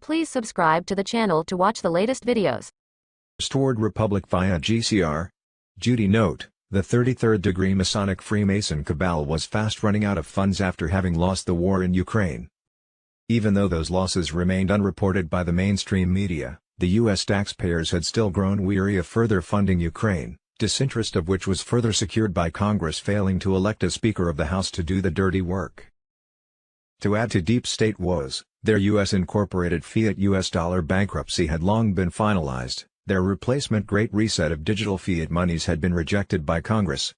Please subscribe to the channel to watch the latest videos. Restored Republic via GCR. Judy note, the 33rd degree Masonic Freemason cabal was fast running out of funds after having lost the war in Ukraine. Even though those losses remained unreported by the mainstream media, the U.S. taxpayers had still grown weary of further funding Ukraine, disinterest of which was further secured by Congress failing to elect a Speaker of the House to do the dirty work. To add to deep state woes, their U.S.-incorporated fiat U.S. dollar bankruptcy had long been finalized, their replacement Great Reset of digital fiat monies had been rejected by Congress,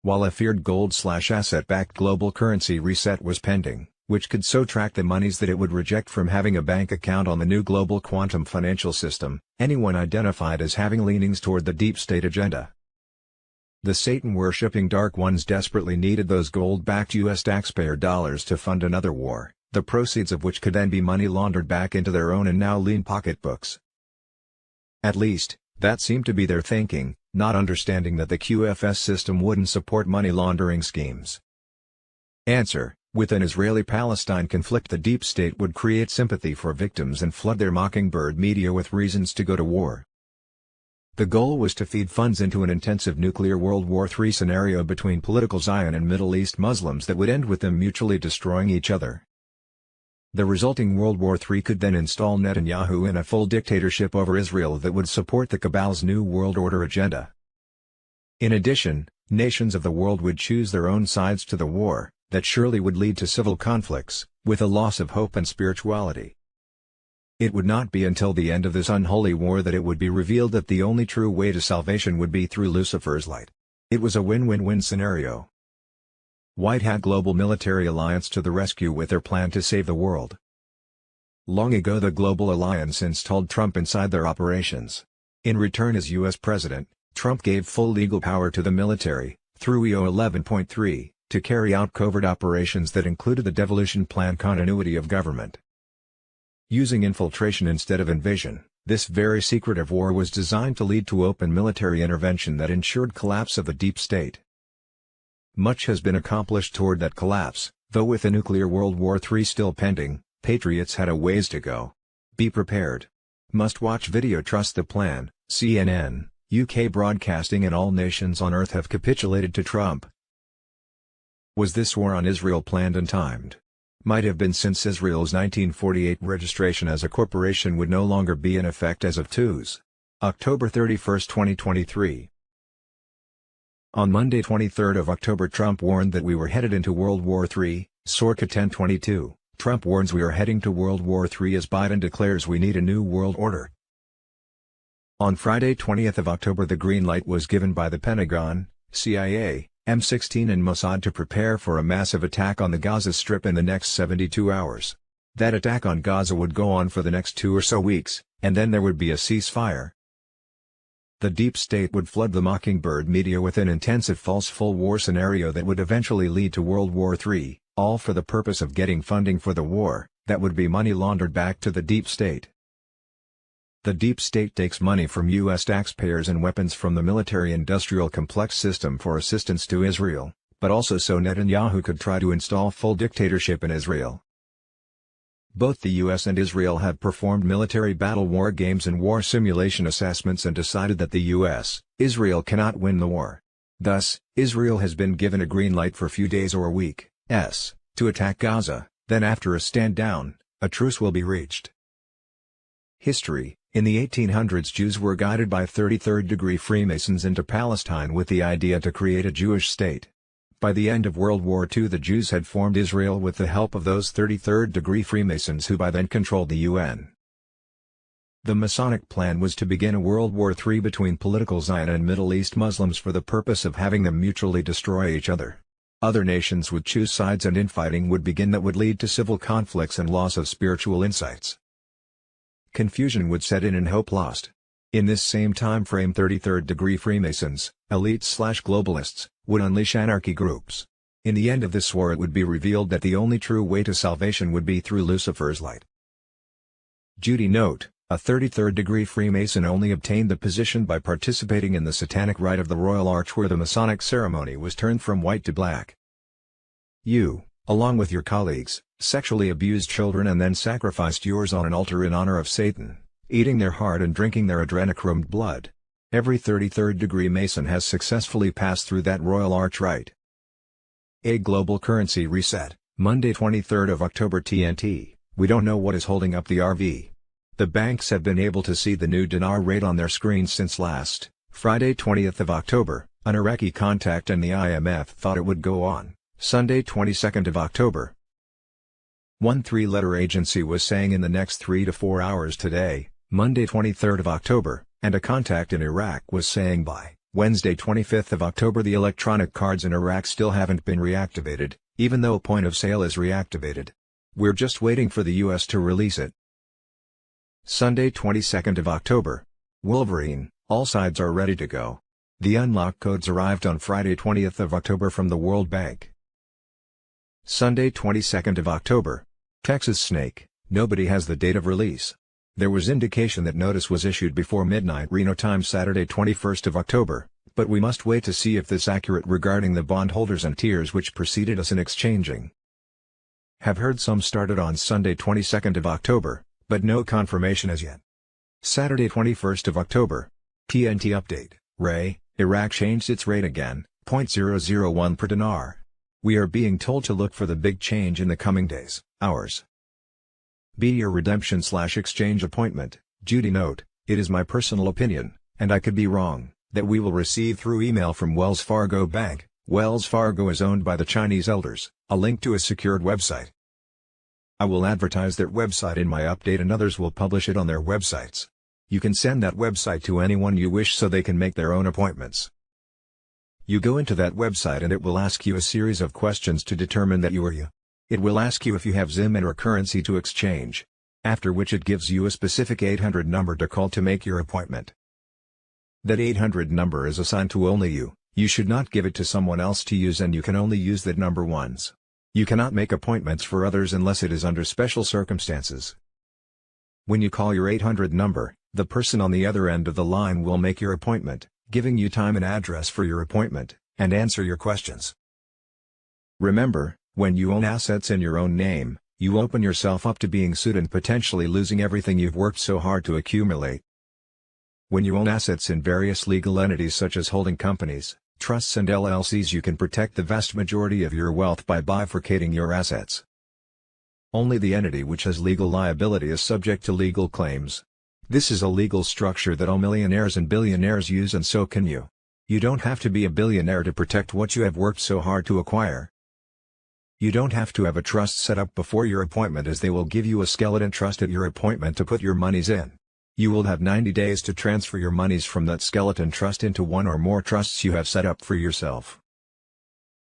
while a feared gold/asset-backed global currency reset was pending, which could so track the monies that it would reject from having a bank account on the new global quantum financial system, anyone identified as having leanings toward the deep state agenda. The Satan-worshipping Dark Ones desperately needed those gold-backed U.S. taxpayer dollars to fund another war, the proceeds of which could then be money laundered back into their own and now lean pocketbooks. At least, that seemed to be their thinking, not understanding that the QFS system wouldn't support money laundering schemes. Answer: with an Israeli-Palestine conflict, the deep state would create sympathy for victims and flood their mockingbird media with reasons to go to war. The goal was to feed funds into an intensive nuclear World War III scenario between political Zion and Middle East Muslims that would end with them mutually destroying each other. The resulting World War III could then install Netanyahu in a full dictatorship over Israel that would support the cabal's New World Order agenda. In addition, nations of the world would choose their own sides to the war, that surely would lead to civil conflicts, with a loss of hope and spirituality. It would not be until the end of this unholy war that it would be revealed that the only true way to salvation would be through Lucifer's light. It was a win-win-win scenario. White Hat Global Military Alliance to the rescue with their plan to save the world. Long ago the Global Alliance installed Trump inside their operations. In return, as U.S. President, Trump gave full legal power to the military, through EO 11.3, to carry out covert operations that included the devolution plan continuity of government. Using infiltration instead of invasion, this very secretive war was designed to lead to open military intervention that ensured collapse of the deep state. Much has been accomplished toward that collapse, though with a nuclear World War III still pending, patriots had a ways to go. Be prepared. Must-watch video. Trust the plan. CNN, UK Broadcasting and all nations on earth have capitulated to Trump. Was this war on Israel planned and timed? Might have been, since Israel's 1948 registration as a corporation would no longer be in effect as of October 31, 2023. On Monday 23 October, Trump warned that we were headed into World War III, Sorka 1022. Trump warns we are heading to World War III as Biden declares we need a new world order. On Friday 20 October the green light was given by the Pentagon, CIA, M16 and Mossad to prepare for a massive attack on the Gaza Strip in the next 72 hours. That attack on Gaza would go on for the next 2 or so weeks, and then there would be a ceasefire. The deep state would flood the mockingbird media with an intensive false full war scenario that would eventually lead to World War III, all for the purpose of getting funding for the war, that would be money laundered back to the deep state. The deep state takes money from U.S. taxpayers and weapons from the military-industrial complex system for assistance to Israel, but also so Netanyahu could try to install full dictatorship in Israel. Both the U.S. and Israel have performed military battle war games and war simulation assessments and decided that the U.S., Israel cannot win the war. Thus, Israel has been given a green light for a few days or weeks to attack Gaza, then after a stand-down, a truce will be reached. History. In the 1800s, Jews were guided by 33rd degree Freemasons into Palestine with the idea to create a Jewish state. By the end of World War II, the Jews had formed Israel with the help of those 33rd degree Freemasons who by then controlled the UN. The Masonic plan was to begin a World War III between political Zion and Middle East Muslims for the purpose of having them mutually destroy each other. Other nations would choose sides and infighting would begin that would lead to civil conflicts and loss of spiritual insights. Confusion would set in and hope lost. In this same time frame, 33rd degree Freemasons, elites/globalists, would unleash anarchy groups. In the end of this war it would be revealed that the only true way to salvation would be through Lucifer's light. Judy note, a 33rd degree Freemason only obtained the position by participating in the satanic rite of the Royal Arch where the Masonic ceremony was turned from white to black. along with your colleagues, sexually abused children and then sacrificed yours on an altar in honor of Satan, eating their heart and drinking their adrenochromed blood. Every 33rd degree Mason has successfully passed through that royal arch rite. A global currency reset, Monday 23rd of October TNT, we don't know what is holding up the RV. The banks have been able to see the new dinar rate on their screens since last Friday 20th of October, an Iraqi contact and the IMF thought it would go on Sunday 22nd of October. One three-letter agency was saying in the next 3 to 4 hours today, Monday 23rd of October, and a contact in Iraq was saying by Wednesday 25th of October the electronic cards in Iraq still haven't been reactivated, even though point of sale is reactivated. We're just waiting for the US to release it. Sunday 22nd of October. Wolverine, all sides are ready to go. The unlock codes arrived on Friday 20th of October from the World Bank. Sunday 22nd of October. Texas Snake, nobody has the date of release. There was indication that notice was issued before midnight Reno time Saturday 21st of October, but we must wait to see if this is accurate regarding the bondholders and tiers which preceded us in exchanging. Have heard some started on Sunday 22nd of October, but no confirmation as yet. Saturday 21st of October. TNT update, Ray, Iraq changed its rate again, 0.001 per dinar. We are being told to look for the big change in the coming days, hours. Be your redemption/exchange appointment, Judy note, it is my personal opinion, and I could be wrong, that we will receive through email from Wells Fargo Bank. Wells Fargo is owned by the Chinese elders, a link to a secured website. I will advertise that website in my update and others will publish it on their websites. You can send that website to anyone you wish so they can make their own appointments. You go into that website and it will ask you a series of questions to determine that you are you. It will ask you if you have Zim and or currency to exchange. After which it gives you a specific 800 number to call to make your appointment. That 800 number is assigned to only you, you should not give it to someone else to use and you can only use that number once. You cannot make appointments for others unless it is under special circumstances. When you call your 800 number, the person on the other end of the line will make your appointment, giving you time and address for your appointment, and answer your questions. Remember, when you own assets in your own name, you open yourself up to being sued and potentially losing everything you've worked so hard to accumulate. When you own assets in various legal entities such as holding companies, trusts and LLCs, you can protect the vast majority of your wealth by bifurcating your assets. Only the entity which has legal liability is subject to legal claims. This is a legal structure that all millionaires and billionaires use, and so can you. You don't have to be a billionaire to protect what you have worked so hard to acquire. You don't have to have a trust set up before your appointment, as they will give you a skeleton trust at your appointment to put your monies in. You will have 90 days to transfer your monies from that skeleton trust into one or more trusts you have set up for yourself.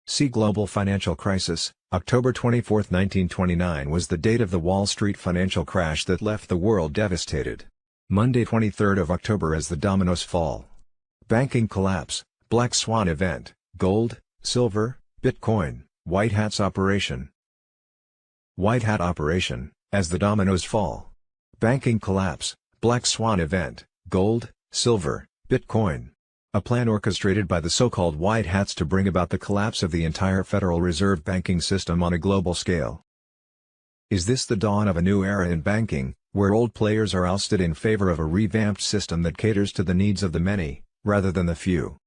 See Global Financial Crisis. October 24, 1929 was the date of the Wall Street financial crash that left the world devastated. Monday 23rd of October as the dominoes fall. Banking collapse, Black Swan event, gold, silver, Bitcoin, White Hat's operation. White Hat operation, as the dominoes fall. Banking collapse, Black Swan event, gold, silver, Bitcoin. A plan orchestrated by the so-called White Hats to bring about the collapse of the entire Federal Reserve banking system on a global scale. Is this the dawn of a new era in banking, where old players are ousted in favor of a revamped system that caters to the needs of the many, rather than the few?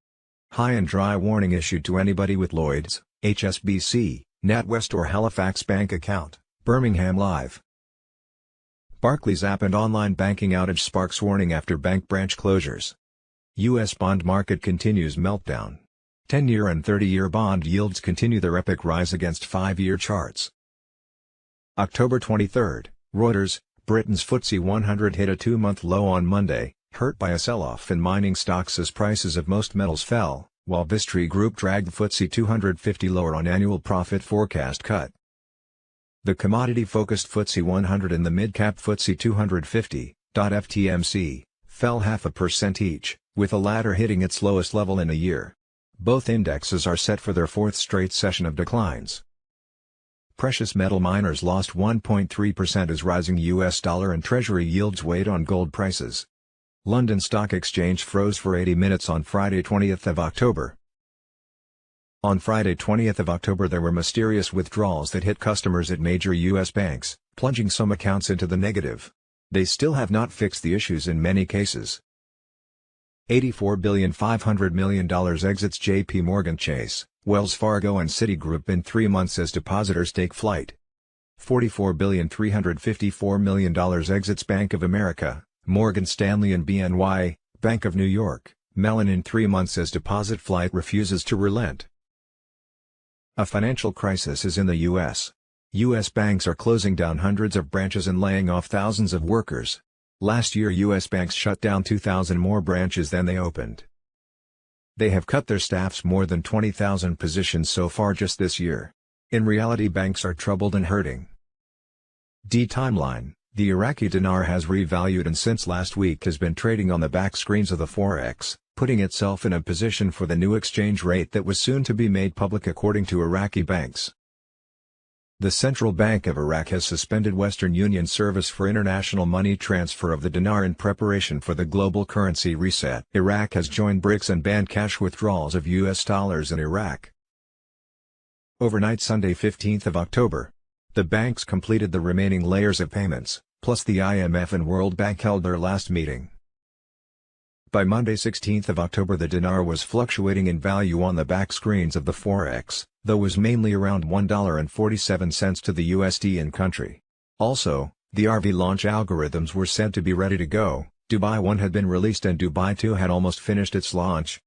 High and dry warning issued to anybody with Lloyds, HSBC, NatWest or Halifax bank account. Birmingham Live. Barclays app and online banking outage sparks warning after bank branch closures. U.S. bond market continues meltdown. 10-year and 30-year bond yields continue their epic rise against 5-year charts. October 23, Reuters, Britain's FTSE 100 hit a 2-month low on Monday, hurt by a sell-off in mining stocks as prices of most metals fell, while Vistry Group dragged the FTSE 250 lower on annual profit forecast cut. The commodity-focused FTSE 100 and the mid-cap FTSE 250, FTMC, fell 0.5% each, with the latter hitting its lowest level in a year. Both indexes are set for their fourth straight session of declines. Precious metal miners lost 1.3% as rising US dollar and Treasury yields weighed on gold prices. London Stock Exchange froze for 80 minutes on Friday 20th of October. On Friday 20th of October there were mysterious withdrawals that hit customers at major U.S. banks, plunging some accounts into the negative. They still have not fixed the issues in many cases. $84,500,000,000 exits J.P. Morgan Chase, Wells Fargo and Citigroup in 3 months as depositors take flight. $44,354,000,000 exits Bank of America, Morgan Stanley and BNY, Bank of New York, Mellon in 3 months as deposit flight refuses to relent. A financial crisis is in the U.S. U.S. banks are closing down hundreds of branches and laying off thousands of workers. Last year U.S. banks shut down 2,000 more branches than they opened. They have cut their staffs more than 20,000 positions so far just this year. In reality banks are troubled and hurting. Timeline: the Iraqi dinar has revalued and since last week has been trading on the back screens of the Forex, putting itself in a position for the new exchange rate that was soon to be made public according to Iraqi banks. The Central Bank of Iraq has suspended Western Union service for international money transfer of the dinar in preparation for the global currency reset. Iraq has joined BRICS and banned cash withdrawals of U.S. dollars in Iraq. Overnight Sunday 15th of October, the banks completed the remaining layers of payments, plus the IMF and World Bank held their last meeting. By Monday 16th of October the dinar was fluctuating in value on the back screens of the Forex, though was mainly around $1.47 to the USD in country. Also, the RV launch algorithms were said to be ready to go. Dubai 1 had been released and Dubai 2 had almost finished its launch.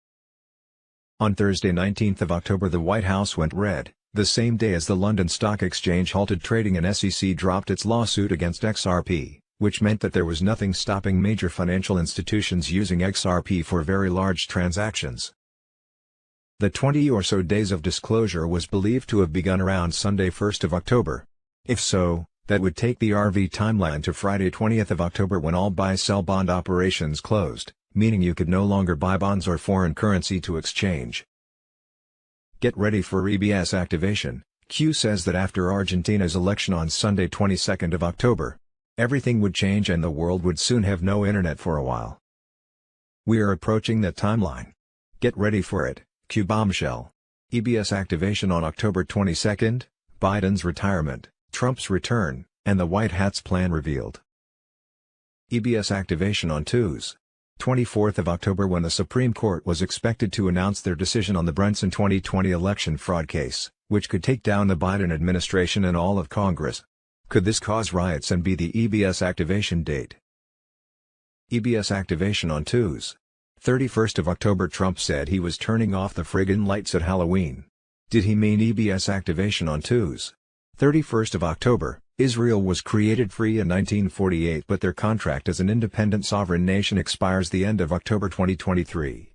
On Thursday 19th of October the White House went red, the same day as the London Stock Exchange halted trading and SEC dropped its lawsuit against XRP, which meant that there was nothing stopping major financial institutions using XRP for very large transactions. The 20 or so days of disclosure was believed to have begun around Sunday 1st of October. If so, that would take the RV timeline to Friday 20th of October when all buy-sell bond operations closed, meaning you could no longer buy bonds or foreign currency to exchange. Get ready for EBS activation. Q says that after Argentina's election on Sunday 22nd of October, everything would change and the world would soon have no internet for a while. We are approaching that timeline. Get ready for it. Q bombshell. EBS activation on October 22, Biden's retirement, Trump's return, and the White Hat's plan revealed. EBS activation on Tuesday, 24th of October when the Supreme Court was expected to announce their decision on the Brunson 2020 election fraud case, which could take down the Biden administration and all of Congress. Could this cause riots and be the EBS activation date? EBS activation on Tuesday, 31st of October. Trump said he was turning off the friggin' lights at Halloween. Did he mean EBS activation on Tuesday, 31st of October? Israel was created free in 1948 but their contract as an independent sovereign nation expires the end of October 2023.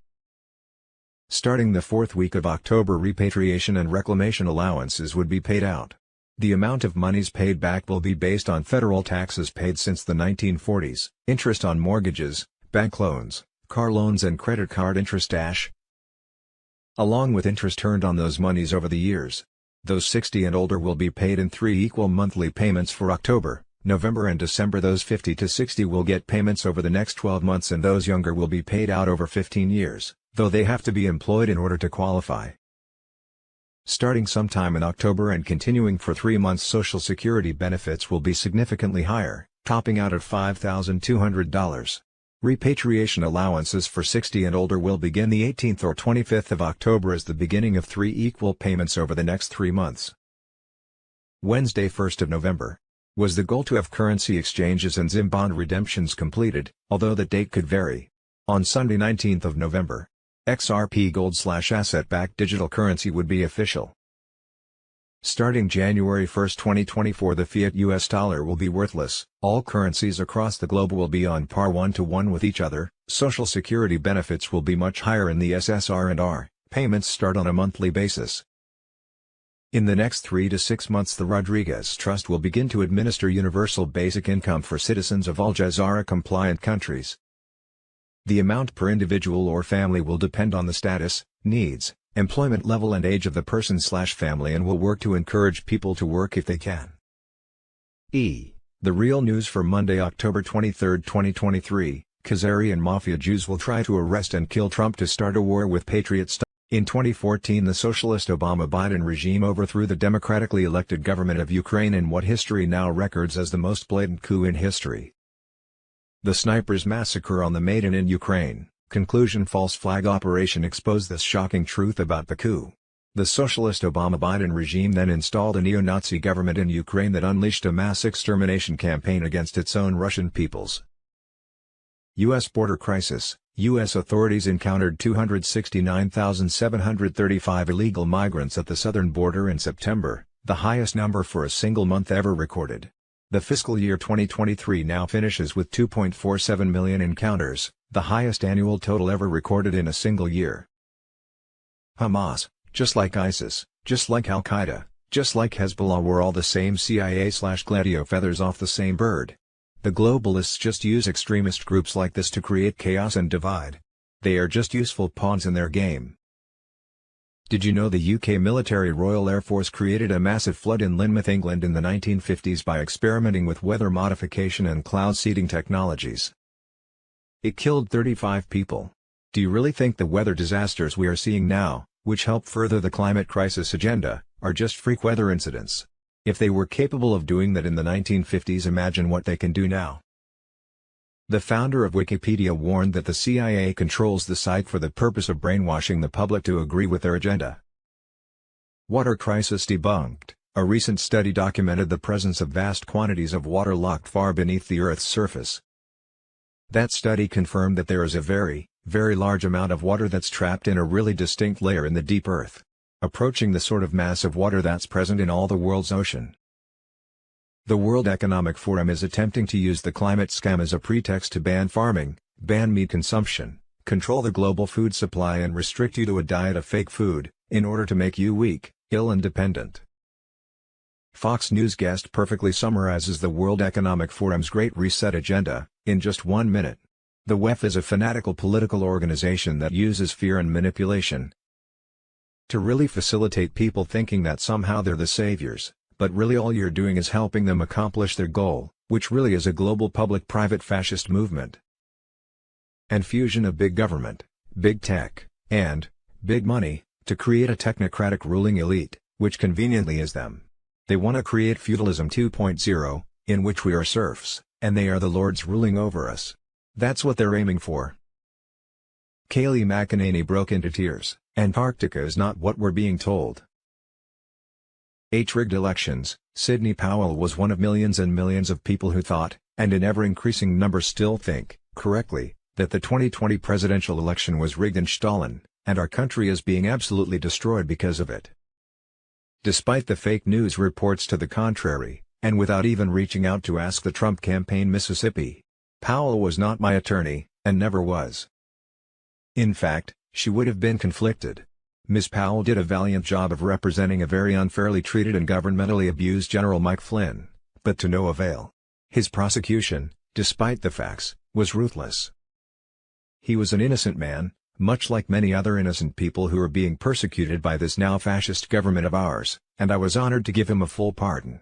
Starting the fourth week of October repatriation and reclamation allowances would be paid out. The amount of monies paid back will be based on federal taxes paid since the 1940s, interest on mortgages, bank loans, car loans and credit card interest along with interest earned on those monies over the years. Those 60 and older will be paid in 3 equal monthly payments for October, November and December. Those 50 to 60 will get payments over the next 12 months and those younger will be paid out over 15 years, though they have to be employed in order to qualify. Starting sometime in October and continuing for 3 months, Social Security benefits will be significantly higher, topping out at $5,200. Repatriation allowances for 60 and older will begin the 18th or 25th of October as the beginning of 3 equal payments over the next 3 months. Wednesday 1st of November. Was the goal to have currency exchanges and ZIM bond redemptions completed, although the date could vary. On Sunday 19th of November, XRP gold/asset-backed digital currency would be official. Starting January 1, 2024 the fiat US dollar will be worthless, all currencies across the globe will be on par 1-to-1 with each other, Social Security benefits will be much higher in the SSR&R, payments start on a monthly basis. In the next 3 to 6 months the Rodriguez Trust will begin to administer universal basic income for citizens of all GCR-compliant countries. The amount per individual or family will depend on the status, needs, employment level and age of the person/family and will work to encourage people to work if they can. The real news for Monday, October 23, 2023, Khazarian mafia Jews will try to arrest and kill Trump to start a war with patriots. In 2014, the socialist Obama-Biden regime overthrew the democratically elected government of Ukraine in what history now records as the most blatant coup in history. The Snipers' massacre on the Maidan in Ukraine. Conclusion: false flag operation exposed this shocking truth about the coup. The socialist Obama-Biden regime then installed a neo-Nazi government in Ukraine that unleashed a mass extermination campaign against its own Russian peoples. U.S. border crisis. U.S. authorities encountered 269,735 illegal migrants at the southern border in September, the highest number for a single month ever recorded. The fiscal year 2023 now finishes with 2.47 million encounters, the highest annual total ever recorded in a single year. Hamas, just like ISIS, just like Al-Qaeda, just like Hezbollah, were all the same CIA/Gladio feathers off the same bird. The globalists just use extremist groups like this to create chaos and divide. They are just useful pawns in their game. Did you know the UK military Royal Air Force created a massive flood in Lynmouth, England in the 1950s by experimenting with weather modification and cloud seeding technologies? It killed 35 people. Do you really think the weather disasters we are seeing now, which help further the climate crisis agenda, are just freak weather incidents? If they were capable of doing that in the 1950s, imagine what they can do now. The founder of Wikipedia warned that the CIA controls the site for the purpose of brainwashing the public to agree with their agenda. Water crisis debunked. A recent study documented the presence of vast quantities of water locked far beneath the Earth's surface. That study confirmed that there is a very, very large amount of water that's trapped in a really distinct layer in the deep Earth, approaching the sort of mass of water that's present in all the world's ocean. The World Economic Forum is attempting to use the climate scam as a pretext to ban farming, ban meat consumption, control the global food supply and restrict you to a diet of fake food, in order to make you weak, ill and dependent. Fox News guest perfectly summarizes the World Economic Forum's Great Reset agenda, in just 1 minute. The WEF is a fanatical political organization that uses fear and manipulation to really facilitate people thinking that somehow they're the saviors, but really all you're doing is helping them accomplish their goal, which really is a global public-private fascist movement. And fusion of big government, big tech, and big money, to create a technocratic ruling elite, which conveniently is them. They want to create feudalism 2.0, in which we are serfs, and they are the lords ruling over us. That's what they're aiming for. Kayleigh McEnany broke into tears. Antarctica is not what we're being told. Rigged elections. Sidney Powell was one of millions and millions of people who thought, and in ever-increasing numbers still think, correctly, that the 2020 presidential election was rigged and stolen, and our country is being absolutely destroyed because of it. Despite the fake news reports to the contrary, and without even reaching out to ask the Trump campaign Mississippi, Powell was not my attorney, and never was. In fact, she would have been conflicted. Ms. Powell did a valiant job of representing a very unfairly treated and governmentally abused General Mike Flynn, but to no avail. His prosecution, despite the facts, was ruthless. He was an innocent man, much like many other innocent people who are being persecuted by this now fascist government of ours, and I was honored to give him a full pardon.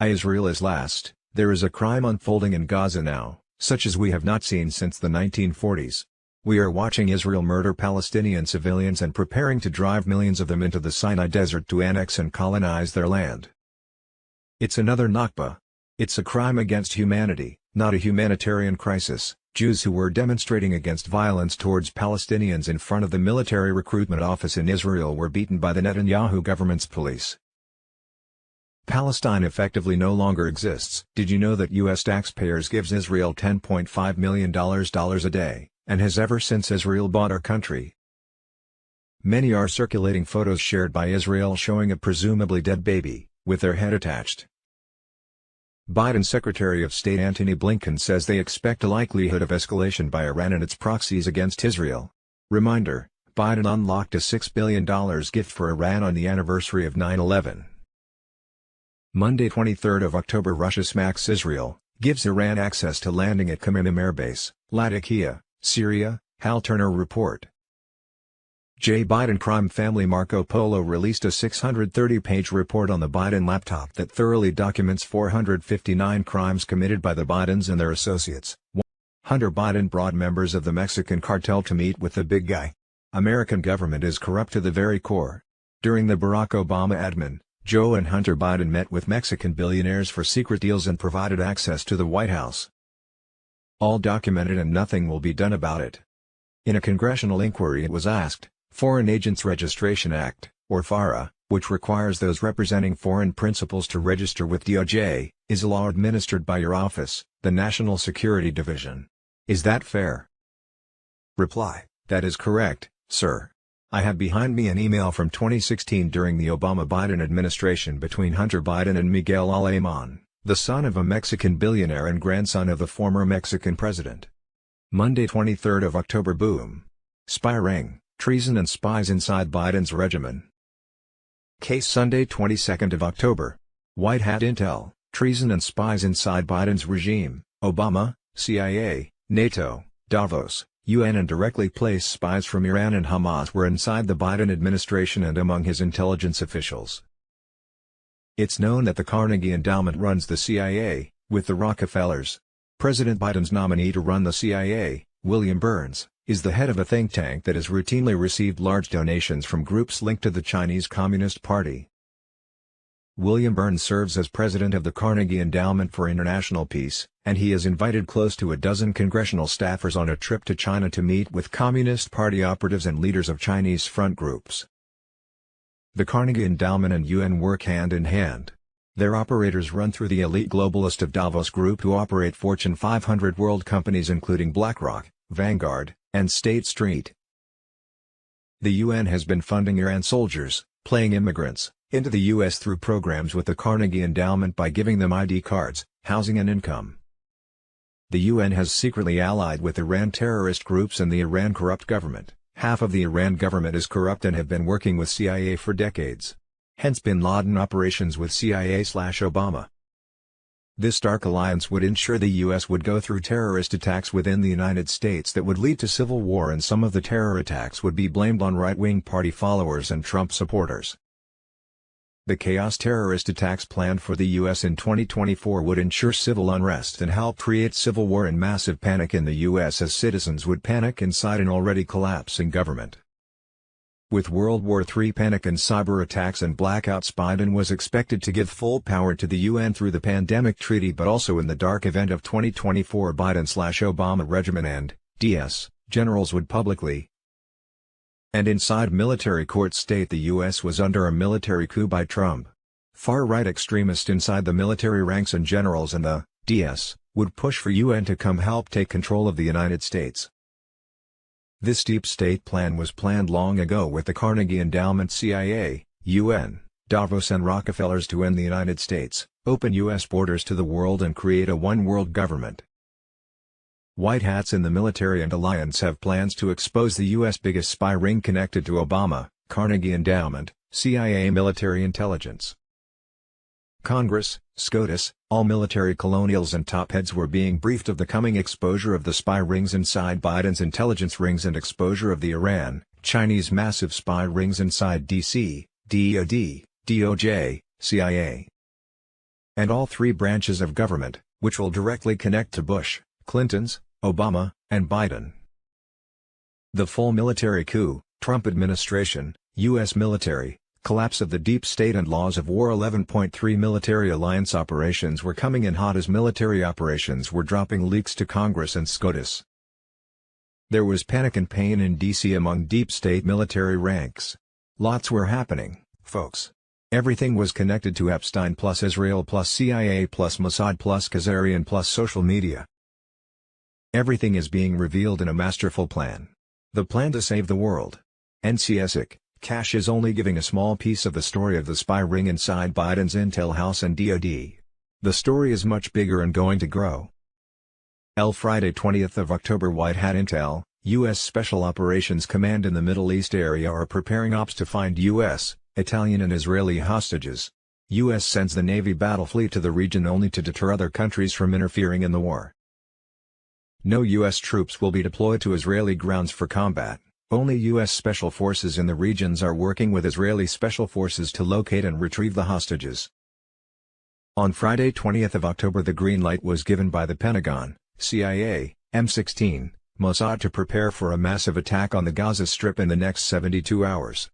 Israel is last. There is a crime unfolding in Gaza now, such as we have not seen since the 1940s. We are watching Israel murder Palestinian civilians and preparing to drive millions of them into the Sinai Desert to annex and colonize their land. It's another Nakba. It's a crime against humanity, not a humanitarian crisis. Jews who were demonstrating against violence towards Palestinians in front of the military recruitment office in Israel were beaten by the Netanyahu government's police. Palestine effectively no longer exists. Did you know that U.S. taxpayers gives Israel $10.5 million a day, and has ever since Israel bought our country? Many are circulating photos shared by Israel showing a presumably dead baby, with their head attached. Biden's Secretary of State Antony Blinken says they expect a likelihood of escalation by Iran and its proxies against Israel. Reminder, Biden unlocked a $6 billion gift for Iran on the anniversary of 9/11. Monday 23 October, Russia smacks Israel, gives Iran access to landing at Khmeimim Air Base, Latakia, Syria, Hal Turner report. J. Biden crime family Marco Polo released a 630-page report on the Biden laptop that thoroughly documents 459 crimes committed by the Bidens and their associates. Hunter Biden brought members of the Mexican cartel to meet with the big guy. American government is corrupt to the very core. During the Barack Obama admin, Joe and Hunter Biden met with Mexican billionaires for secret deals and provided access to the White House. All documented and nothing will be done about it. In a congressional inquiry it was asked, Foreign Agents Registration Act, or FARA, which requires those representing foreign principals to register with DOJ, is a law administered by your office, the National Security Division. Is that fair? Reply: that is correct, sir. I have behind me an email from 2016 during the Obama-Biden administration between Hunter Biden and Miguel Alemán, the son of a Mexican billionaire and grandson of the former Mexican president. Monday 23 October. Boom. Spy ring, treason and spies inside Biden's regimen. Case Sunday 22 October. White Hat intel, treason and spies inside Biden's regime, Obama, CIA, NATO, Davos, UN and directly placed spies from Iran and Hamas were inside the Biden administration and among his intelligence officials. It's known that the Carnegie Endowment runs the CIA, with the Rockefellers. President Biden's nominee to run the CIA, William Burns, is the head of a think tank that has routinely received large donations from groups linked to the Chinese Communist Party. William Burns serves as president of the Carnegie Endowment for International Peace, and he has invited close to a dozen congressional staffers on a trip to China to meet with Communist Party operatives and leaders of Chinese front groups. The Carnegie Endowment and UN work hand in hand. Their operators run through the elite globalist of Davos Group who operate Fortune 500 world companies including BlackRock, Vanguard, and State Street. The UN has been funding Iran soldiers, playing immigrants, into the U.S. through programs with the Carnegie Endowment by giving them ID cards, housing and income. The UN has secretly allied with Iran terrorist groups and the Iran corrupt government. Half of the Iran government is corrupt and have been working with CIA for decades. Hence bin Laden operations with CIA/Obama. This dark alliance would ensure the U.S. would go through terrorist attacks within the United States that would lead to civil war, and some of the terror attacks would be blamed on right-wing party followers and Trump supporters. The chaos terrorist attacks planned for the U.S. in 2024 would ensure civil unrest and help create civil war and massive panic in the U.S. as citizens would panic inside an already collapsing government. With World War III panic and cyber attacks and blackouts, Biden was expected to give full power to the UN through the pandemic treaty, but also in the dark event of 2024 Biden/Obama regimen and DS, generals would publicly and inside military courts state the U.S. was under a military coup by Trump. Far-right extremists inside the military ranks and generals and the DS would push for UN to come help take control of the United States. This deep state plan was planned long ago with the Carnegie Endowment, CIA, UN, Davos and Rockefellers to end the United States, open U.S. borders to the world and create a one-world government. White hats in the military and alliance have plans to expose the U.S. biggest spy ring connected to Obama, Carnegie Endowment, CIA military intelligence. Congress, SCOTUS, all military colonials and top heads were being briefed of the coming exposure of the spy rings inside Biden's intelligence rings and exposure of the Iran, Chinese massive spy rings inside DC, DoD, DOJ, CIA. And all three branches of government, which will directly connect to Bush, Clinton's, Obama, and Biden. The full military coup, Trump administration, U.S. military, collapse of the deep state and laws of war. 11.3 military alliance operations were coming in hot as military operations were dropping leaks to Congress and SCOTUS. There was panic and pain in D.C. among deep state military ranks. Lots were happening, folks. Everything was connected to Epstein plus Israel plus CIA plus Mossad plus Khazarian plus social media. Everything is being revealed in a masterful plan. The plan to save the world. NCSIC, Cash is only giving a small piece of the story of the spy ring inside Biden's Intel House and DoD. The story is much bigger and going to grow. Friday 20th of October. White Hat intel, U.S. Special Operations Command in the Middle East area are preparing ops to find U.S., Italian and Israeli hostages. U.S. sends the Navy battle fleet to the region only to deter other countries from interfering in the war. No U.S. troops will be deployed to Israeli grounds for combat, only U.S. Special Forces in the regions are working with Israeli Special Forces to locate and retrieve the hostages. On Friday 20th of October the green light was given by the Pentagon, CIA, M16, Mossad to prepare for a massive attack on the Gaza Strip in the next 72 hours.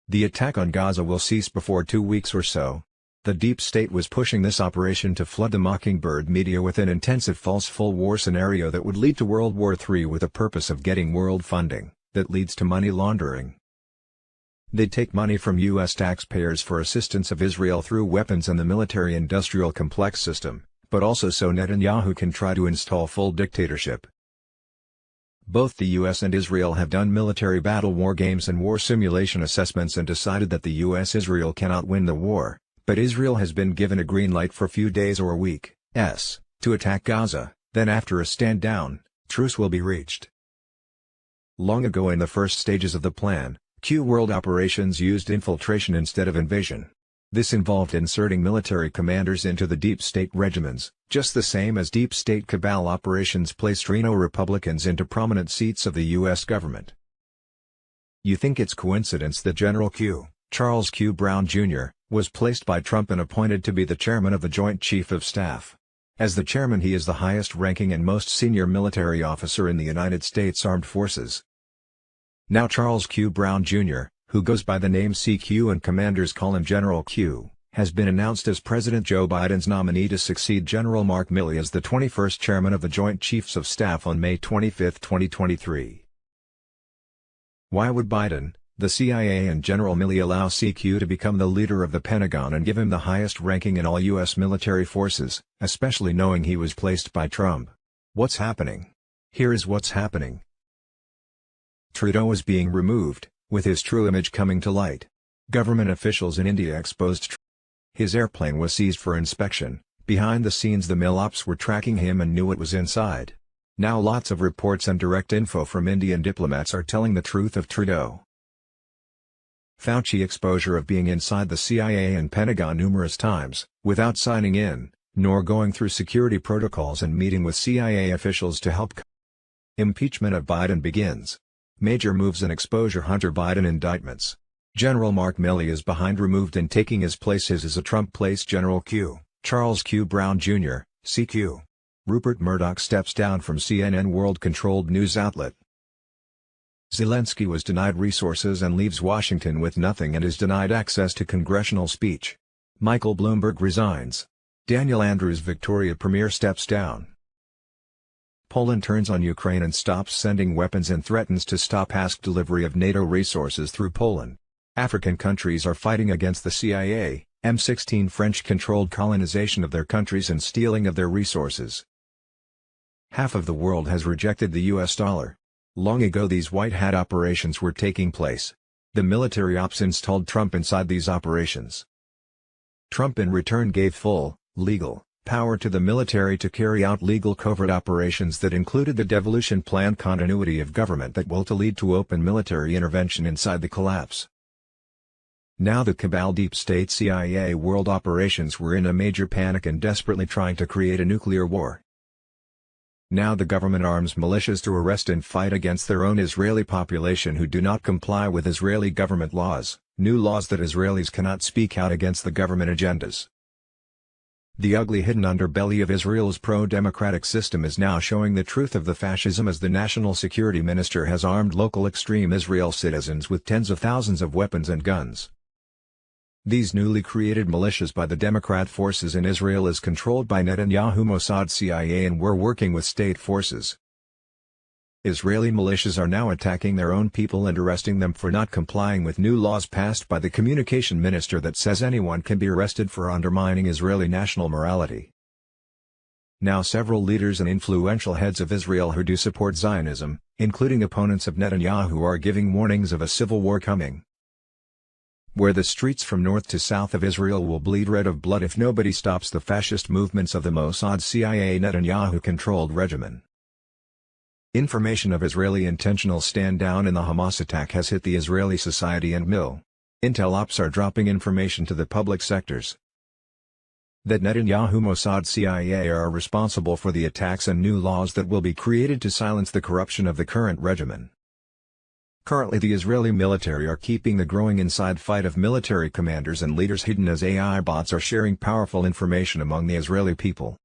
The attack on Gaza will cease before 2 weeks or so. The deep state was pushing this operation to flood the Mockingbird media with an intensive false full war scenario that would lead to World War III with the purpose of getting world funding, that leads to money laundering. They'd take money from U.S. taxpayers for assistance of Israel through weapons and the military-industrial complex system, but also so Netanyahu can try to install full dictatorship. Both the U.S. and Israel have done military battle war games and war simulation assessments and decided that the U.S.-Israel cannot win the war. But Israel has been given a green light for a few days or weeks to attack Gaza, then after a stand-down, truce will be reached. Long ago in the first stages of the plan, Q-World operations used infiltration instead of invasion. This involved inserting military commanders into the deep state regiments, just the same as deep state cabal operations placed Reno Republicans into prominent seats of the U.S. government. You think it's coincidence that General Q. Charles Q. Brown, Jr., was placed by Trump and appointed to be the chairman of the Joint Chief of Staff. As the chairman, he is the highest-ranking and most senior military officer in the United States Armed Forces. Now Charles Q. Brown, Jr., who goes by the name CQ and commanders call him General Q, has been announced as President Joe Biden's nominee to succeed General Mark Milley as the 21st chairman of the Joint Chiefs of Staff on May 25, 2023. Why would Biden, the CIA and General Milley allow CQ to become the leader of the Pentagon and give him the highest ranking in all U.S. military forces, especially knowing he was placed by Trump? What's happening? Here is what's happening. Trudeau is being removed, with his true image coming to light. Government officials in India exposed his airplane was seized for inspection. Behind the scenes the MilOps were tracking him and knew what was inside. Now lots of reports and direct info from Indian diplomats are telling the truth of Trudeau. Fauci exposure of being inside the CIA and Pentagon numerous times, without signing in, nor going through security protocols and meeting with CIA officials to help. Impeachment of Biden begins. Major moves and exposure Hunter Biden indictments. General Mark Milley is behind removed and taking his place is a Trump-placed General Q. Charles Q. Brown, Jr., CQ. Rupert Murdoch steps down from CNN world-controlled news outlet. Zelensky was denied resources and leaves Washington with nothing and is denied access to congressional speech. Michael Bloomberg resigns. Daniel Andrews' Victoria Premier steps down. Poland turns on Ukraine and stops sending weapons and threatens to stop asked delivery of NATO resources through Poland. African countries are fighting against the CIA, M16 French-controlled colonization of their countries and stealing of their resources. Half of the world has rejected the US dollar. Long ago these white hat operations were taking place. The military ops installed Trump inside these operations. Trump in return gave full, legal, power to the military to carry out legal covert operations that included the devolution plan continuity of government that will lead to open military intervention inside the collapse. Now the cabal deep state CIA world operations were in a major panic and desperately trying to create a nuclear war. Now the government arms militias to arrest and fight against their own Israeli population who do not comply with Israeli government laws, new laws that Israelis cannot speak out against the government agendas. The ugly hidden underbelly of Israel's pro-democratic system is now showing the truth of the fascism as the national security minister has armed local extreme Israel citizens with tens of thousands of weapons and guns. These newly created militias by the Democrat forces in Israel is controlled by Netanyahu Mossad CIA and were working with state forces. Israeli militias are now attacking their own people and arresting them for not complying with new laws passed by the communication minister that says anyone can be arrested for undermining Israeli national morality. Now several leaders and influential heads of Israel who do support Zionism, including opponents of Netanyahu, are giving warnings of a civil war coming, where the streets from north to south of Israel will bleed red of blood if nobody stops the fascist movements of the Mossad CIA Netanyahu-controlled regimen. Information of Israeli intentional stand-down in the Hamas attack has hit the Israeli society and Intel ops are dropping information to the public sectors that Netanyahu Mossad CIA are responsible for the attacks and new laws that will be created to silence the corruption of the current regimen. Currently the Israeli military are keeping the growing inside fight of military commanders and leaders hidden as AI bots are sharing powerful information among the Israeli people.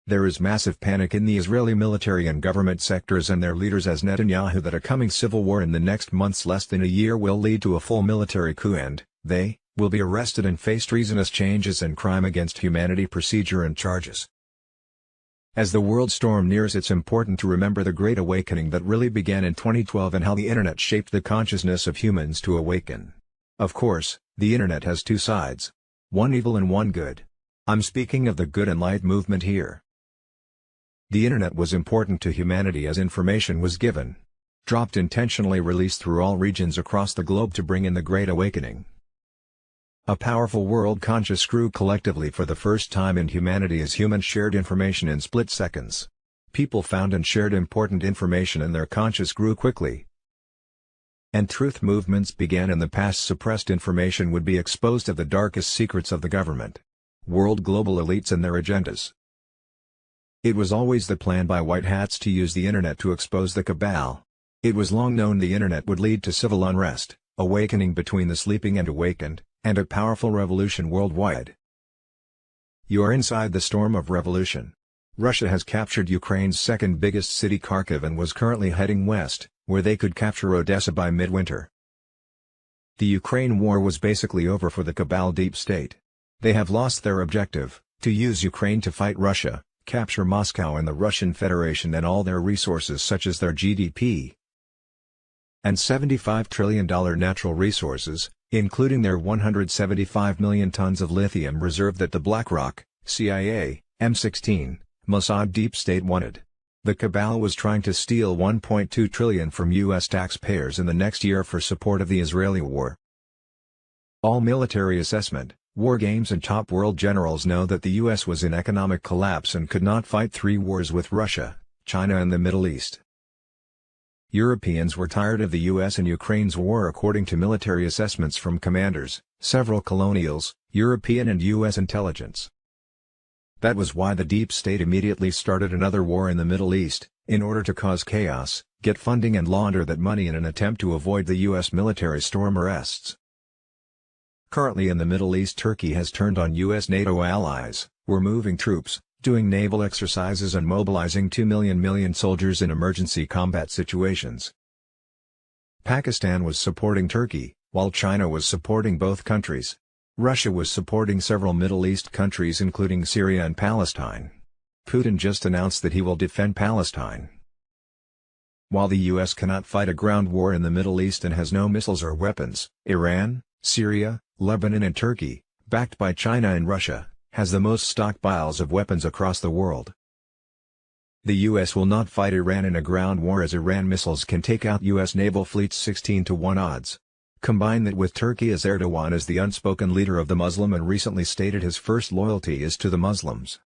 There is massive panic in the Israeli military and government sectors and their leaders as Netanyahu that a coming civil war in the next months less than a year will lead to a full military coup and, they, will be arrested and face treasonous changes and crime against humanity procedure and charges. As the world storm nears, it's important to remember the Great Awakening that really began in 2012 and how the internet shaped the consciousness of humans to awaken. Of course, the internet has two sides. One evil and one good. I'm speaking of the good and light movement here. The internet was important to humanity as information was given, dropped, intentionally released through all regions across the globe to bring in the Great Awakening. A powerful world conscious grew collectively for the first time in humanity as humans shared information in split seconds. People found and shared important information and their conscience grew quickly. And truth movements began. In the past, suppressed information would be exposed of the darkest secrets of the government, world global elites and their agendas. It was always the plan by white hats to use the internet to expose the cabal. It was long known the internet would lead to civil unrest, awakening between the sleeping and awakened, and a powerful revolution worldwide. You are inside the storm of revolution. Russia has captured Ukraine's second biggest city, Kharkiv, and was currently heading west, where they could capture Odessa by midwinter. The Ukraine war was basically over for the cabal deep state. They have lost their objective, to use Ukraine to fight Russia, capture Moscow and the Russian Federation and all their resources such as their GDP and $75 trillion natural resources, including their 175 million tons of lithium reserve that the BlackRock, CIA, M16, Mossad deep state wanted. The cabal was trying to steal $1.2 trillion from U.S. taxpayers in the next year for support of the Israeli war. All military assessment, war games and top world generals know that the U.S. was in economic collapse and could not fight 3 wars with Russia, China and the Middle East. Europeans were tired of the U.S. and Ukraine's war according to military assessments from commanders, several colonials, European and U.S. intelligence. That was why the deep state immediately started another war in the Middle East, in order to cause chaos, get funding and launder that money in an attempt to avoid the U.S. military storm arrests. Currently in the Middle East, Turkey has turned on U.S. NATO allies. We're moving troops, doing naval exercises and mobilizing 2 million soldiers in emergency combat situations. Pakistan was supporting Turkey, while China was supporting both countries. Russia was supporting several Middle East countries including Syria and Palestine. Putin just announced that he will defend Palestine. While the U.S. cannot fight a ground war in the Middle East and has no missiles or weapons, Iran, Syria, Lebanon and Turkey, backed by China and Russia, has the most stockpiles of weapons across the world. The U.S. will not fight Iran in a ground war as Iran missiles can take out U.S. naval fleets 16-1 odds. Combine that with Turkey, as Erdogan is the unspoken leader of the Muslim and recently stated his first loyalty is to the Muslims.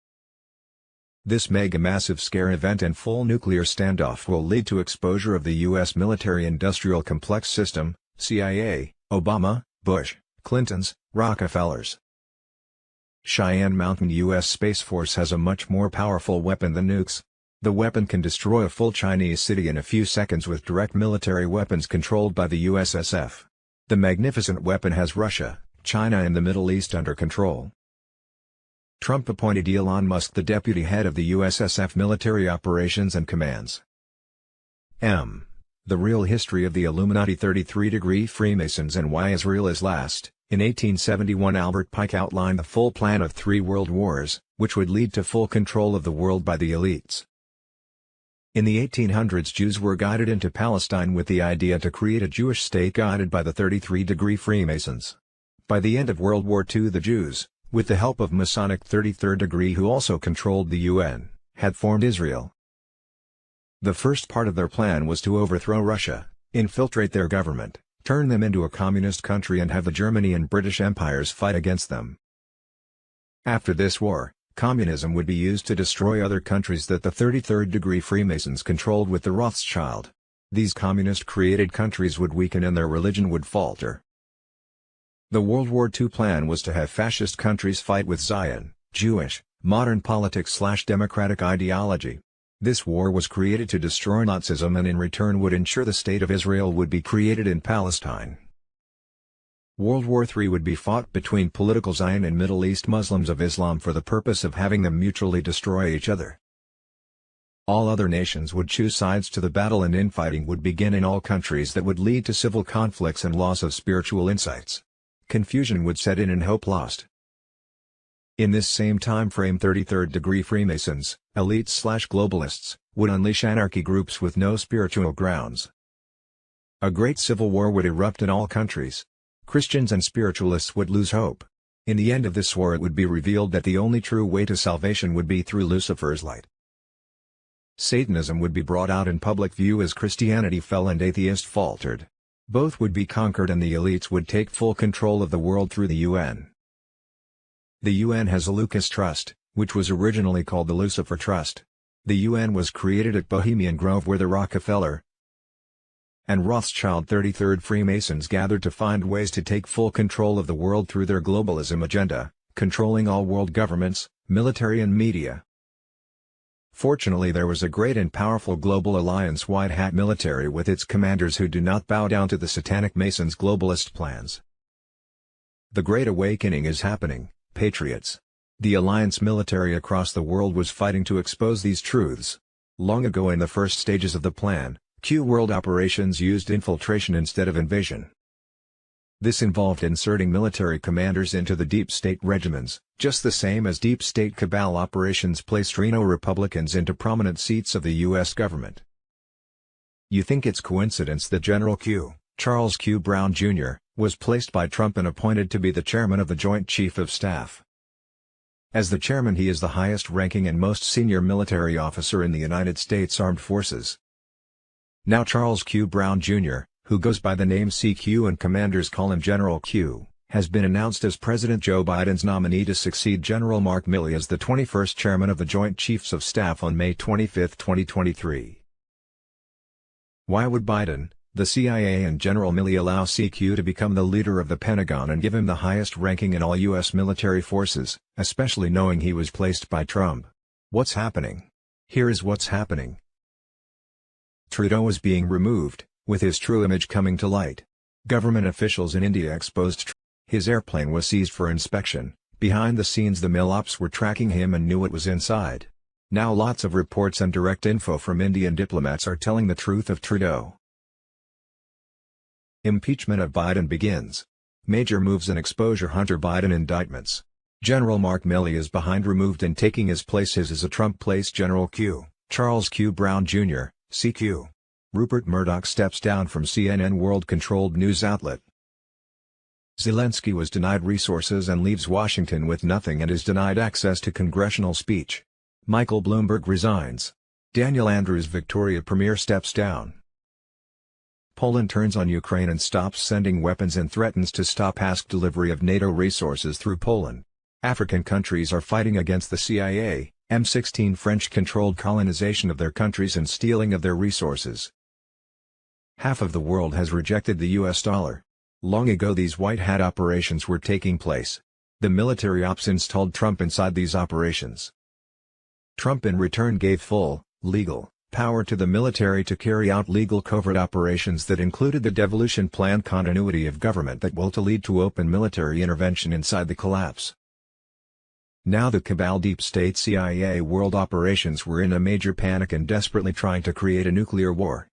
This mega-massive scare event and full nuclear standoff will lead to exposure of the U.S. military-industrial complex system, CIA, Obama, Bush, Clinton's, Rockefellers. Cheyenne Mountain U.S. Space Force has a much more powerful weapon than nukes. The weapon can destroy a full Chinese city in a few seconds with direct military weapons controlled by the USSF. The magnificent weapon has Russia, China and the Middle East under control. Trump appointed Elon Musk the deputy head of the USSF military operations and commands. The real history of the Illuminati 33-degree Freemasons and why Israel is last. In 1871 Albert Pike outlined the full plan of 3 world wars, which would lead to full control of the world by the elites. In the 1800s Jews were guided into Palestine with the idea to create a Jewish state guided by the 33-degree Freemasons. By the end of World War II the Jews, with the help of Masonic 33rd degree who also controlled the UN, had formed Israel. The first part of their plan was to overthrow Russia, infiltrate their government, turn them into a communist country and have the Germany and British empires fight against them. After this war, communism would be used to destroy other countries that the 33rd degree Freemasons controlled with the Rothschild. These communist-created countries would weaken and their religion would falter. The World War II plan was to have fascist countries fight with Zion, Jewish, modern politics/democratic ideology. This war was created to destroy Nazism and in return would ensure the State of Israel would be created in Palestine. World War III would be fought between political Zion and Middle East Muslims of Islam for the purpose of having them mutually destroy each other. All other nations would choose sides to the battle, and infighting would begin in all countries that would lead to civil conflicts and loss of spiritual insights. Confusion would set in and hope lost. In this same time frame, 33rd degree Freemasons, elites/globalists, would unleash anarchy groups with no spiritual grounds. A great civil war would erupt in all countries. Christians and spiritualists would lose hope. In the end of this war, it would be revealed that the only true way to salvation would be through Lucifer's light. Satanism would be brought out in public view as Christianity fell and atheist faltered. Both would be conquered, and the elites would take full control of the world through the UN. The UN has a Lucas Trust, which was originally called the Lucifer Trust. The UN was created at Bohemian Grove, where the Rockefeller and Rothschild 33rd Freemasons gathered to find ways to take full control of the world through their globalism agenda, controlling all world governments, military and media. Fortunately, there was a great and powerful global alliance white hat military with its commanders who do not bow down to the satanic Masons' globalist plans. The Great Awakening is happening, patriots. The alliance military across the world was fighting to expose these truths. Long ago, in the first stages of the plan, Q world operations used infiltration instead of invasion. This involved inserting military commanders into the deep state regiments, just the same as deep state cabal operations placed Reno Republicans into prominent seats of the U.S. government. You think it's coincidence that General Q, Charles Q. Brown Jr., was placed by Trump and appointed to be the chairman of the Joint Chief of Staff. As the chairman, he is the highest-ranking and most senior military officer in the United States Armed Forces. Now Charles Q. Brown Jr., who goes by the name CQ and commanders call him General Q, has been announced as President Joe Biden's nominee to succeed General Mark Milley as the 21st chairman of the Joint Chiefs of Staff on May 25, 2023. Why would Biden, the CIA and General Milley allow CQ to become the leader of the Pentagon and give him the highest ranking in all U.S. military forces, especially knowing he was placed by Trump? What's happening? Here is what's happening. Trudeau is being removed, with his true image coming to light. Government officials in India exposed his airplane was seized for inspection. Behind the scenes, the MilOps were tracking him and knew what was inside. Now lots of reports and direct info from Indian diplomats are telling the truth of Trudeau. Impeachment of Biden begins. Major moves and exposure. Hunter Biden indictments. General Mark Milley is behind, removed, and taking his place is a Trump-placed General Q, Charles Q. Brown Jr., CQ. Rupert Murdoch steps down from CNN world-controlled news outlet. Zelensky was denied resources and leaves Washington with nothing and is denied access to congressional speech. Michael Bloomberg resigns. Daniel Andrews' Victoria Premier steps down. Poland turns on Ukraine and stops sending weapons and threatens to stop delivery of NATO resources through Poland. African countries are fighting against the CIA, M16 French-controlled colonization of their countries and stealing of their resources. Half of the world has rejected the US dollar. Long ago these white hat operations were taking place. The military ops installed Trump inside these operations. Trump in return gave full, legal, power to the military to carry out legal covert operations that included the devolution plan, continuity of government that will lead to open military intervention inside the collapse. Now the cabal deep state CIA world operations were in a major panic and desperately trying to create a nuclear war.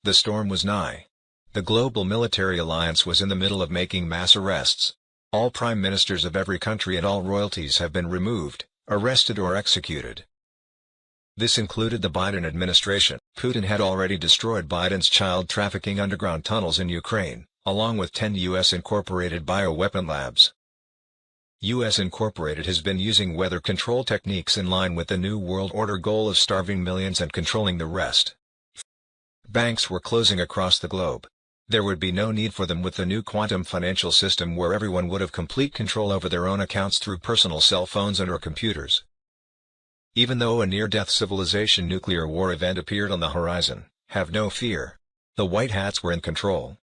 The storm was nigh. The global military alliance was in the middle of making mass arrests. All prime ministers of every country and all royalties have been removed, arrested or executed. This included the Biden administration. Putin had already destroyed Biden's child trafficking underground tunnels in Ukraine, along with 10 U.S. incorporated bioweapon labs. U.S. Incorporated has been using weather control techniques in line with the New World Order goal of starving millions and controlling the rest. Banks were closing across the globe. There would be no need for them with the new quantum financial system where everyone would have complete control over their own accounts through personal cell phones and/or computers. Even though a near-death civilization nuclear war event appeared on the horizon, have no fear. The White Hats were in control.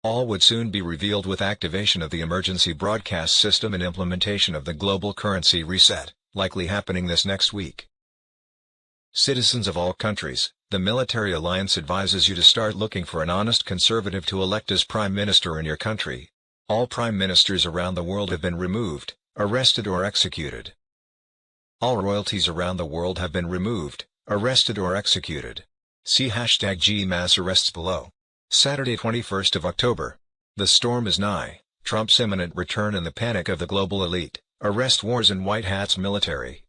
All would soon be revealed with activation of the emergency broadcast system and implementation of the global currency reset, likely happening this next week. Citizens of all countries, The military alliance advises you to start looking for an honest conservative to elect as prime minister in your country. All prime ministers around the world have been removed, arrested or executed. All royalties around the world have been removed, arrested or executed. See #G mass arrests below. Saturday 21st of October. The storm is nigh, Trump's imminent return and the panic of the global elite, arrest wars and white hats military.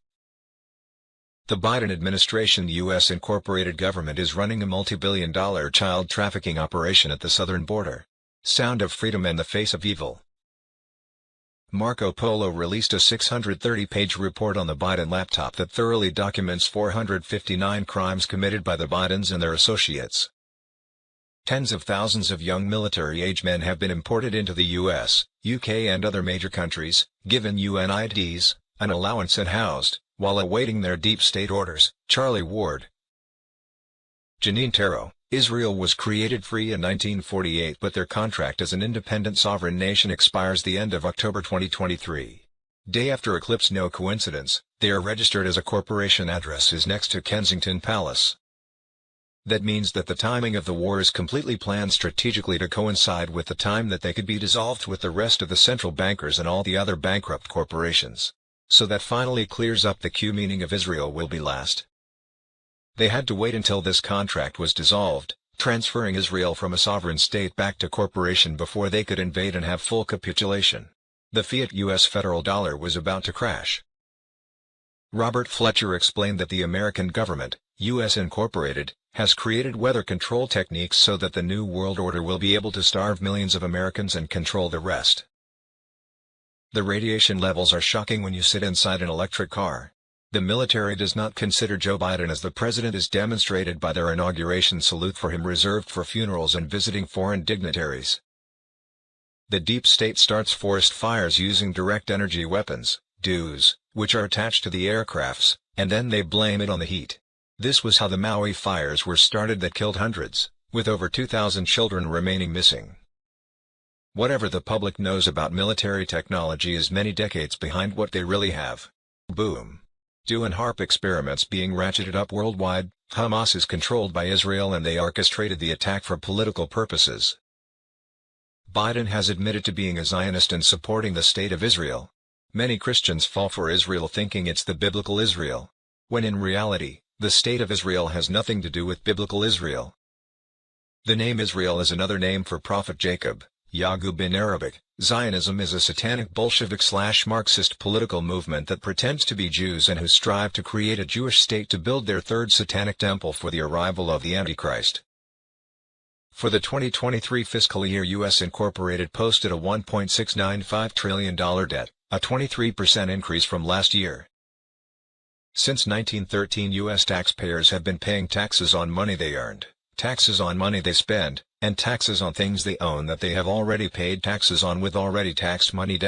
The Biden administration, the U.S. Incorporated government, is running a multi-billion-dollar child trafficking operation at the southern border. Sound of freedom in the face of evil. Marco Polo released a 630-page report on the Biden laptop that thoroughly documents 459 crimes committed by the Bidens and their associates. Tens of thousands of young military-age men have been imported into the U.S., UK and other major countries, given UN IDs, an allowance and housed, while awaiting their deep state orders. Charlie Ward. Janine Taro. Israel was created free in 1948, but their contract as an independent sovereign nation expires the end of October 2023. Day after eclipse, no coincidence, they are registered as a corporation. Address is next to Kensington Palace. That means that the timing of the war is completely planned strategically to coincide with the time that they could be dissolved with the rest of the central bankers and all the other bankrupt corporations. So that finally clears up the Q meaning of Israel will be last. They had to wait until this contract was dissolved, transferring Israel from a sovereign state back to corporation before they could invade and have full capitulation. The fiat U.S. federal dollar was about to crash. Robert Fletcher explained that the American government, U.S. Incorporated, has created weather control techniques so that the New World Order will be able to starve millions of Americans and control the rest. The radiation levels are shocking when you sit inside an electric car. The military does not consider Joe Biden as the president, as demonstrated by their inauguration salute for him reserved for funerals and visiting foreign dignitaries. The deep state starts forest fires using direct energy weapons, DEWs, which are attached to the aircrafts, and then they blame it on the heat. This was how the Maui fires were started that killed hundreds, with over 2,000 children remaining missing. Whatever the public knows about military technology is many decades behind what they really have. Boom. DEW and HARP experiments being ratcheted up worldwide. Hamas is controlled by Israel and they orchestrated the attack for political purposes. Biden has admitted to being a Zionist and supporting the state of Israel. Many Christians fall for Israel thinking it's the biblical Israel, when in reality, the state of Israel has nothing to do with biblical Israel. The name Israel is another name for Prophet Jacob. Yaqub in Arabic. Zionism is a satanic Bolshevik/Marxist political movement that pretends to be Jews and who strive to create a Jewish state to build their third satanic temple for the arrival of the Antichrist. For the 2023 fiscal year, U.S. Incorporated posted a $1.695 trillion debt, a 23% increase from last year. Since 1913, U.S. taxpayers have been paying taxes on money they earned, taxes on money they spend, and taxes on things they own that they have already paid taxes on with already taxed money.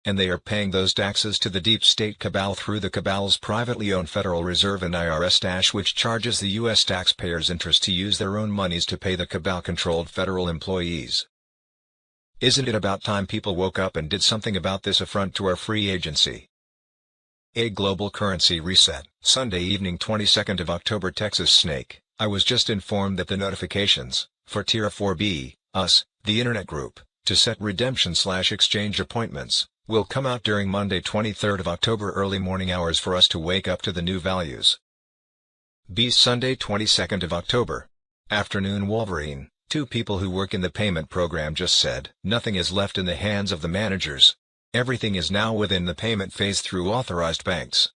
And they are paying those taxes to the deep state cabal through the cabal's privately owned Federal Reserve and IRS, which charges the U.S. taxpayers interest to use their own monies to pay the cabal-controlled federal employees. Isn't it about time people woke up and did something about this affront to our free agency? A global currency reset. Sunday evening, 22nd of October. Texas Snake. I was just informed that the notifications for Tier 4B, us, the Internet Group, to set redemption/exchange appointments, will come out during Monday 23rd of October early morning hours for us to wake up to the new values. B. Sunday 22nd of October. Afternoon. Wolverine. Two people who work in the payment program just said, nothing is left in the hands of the managers. Everything is now within the payment phase through authorized banks.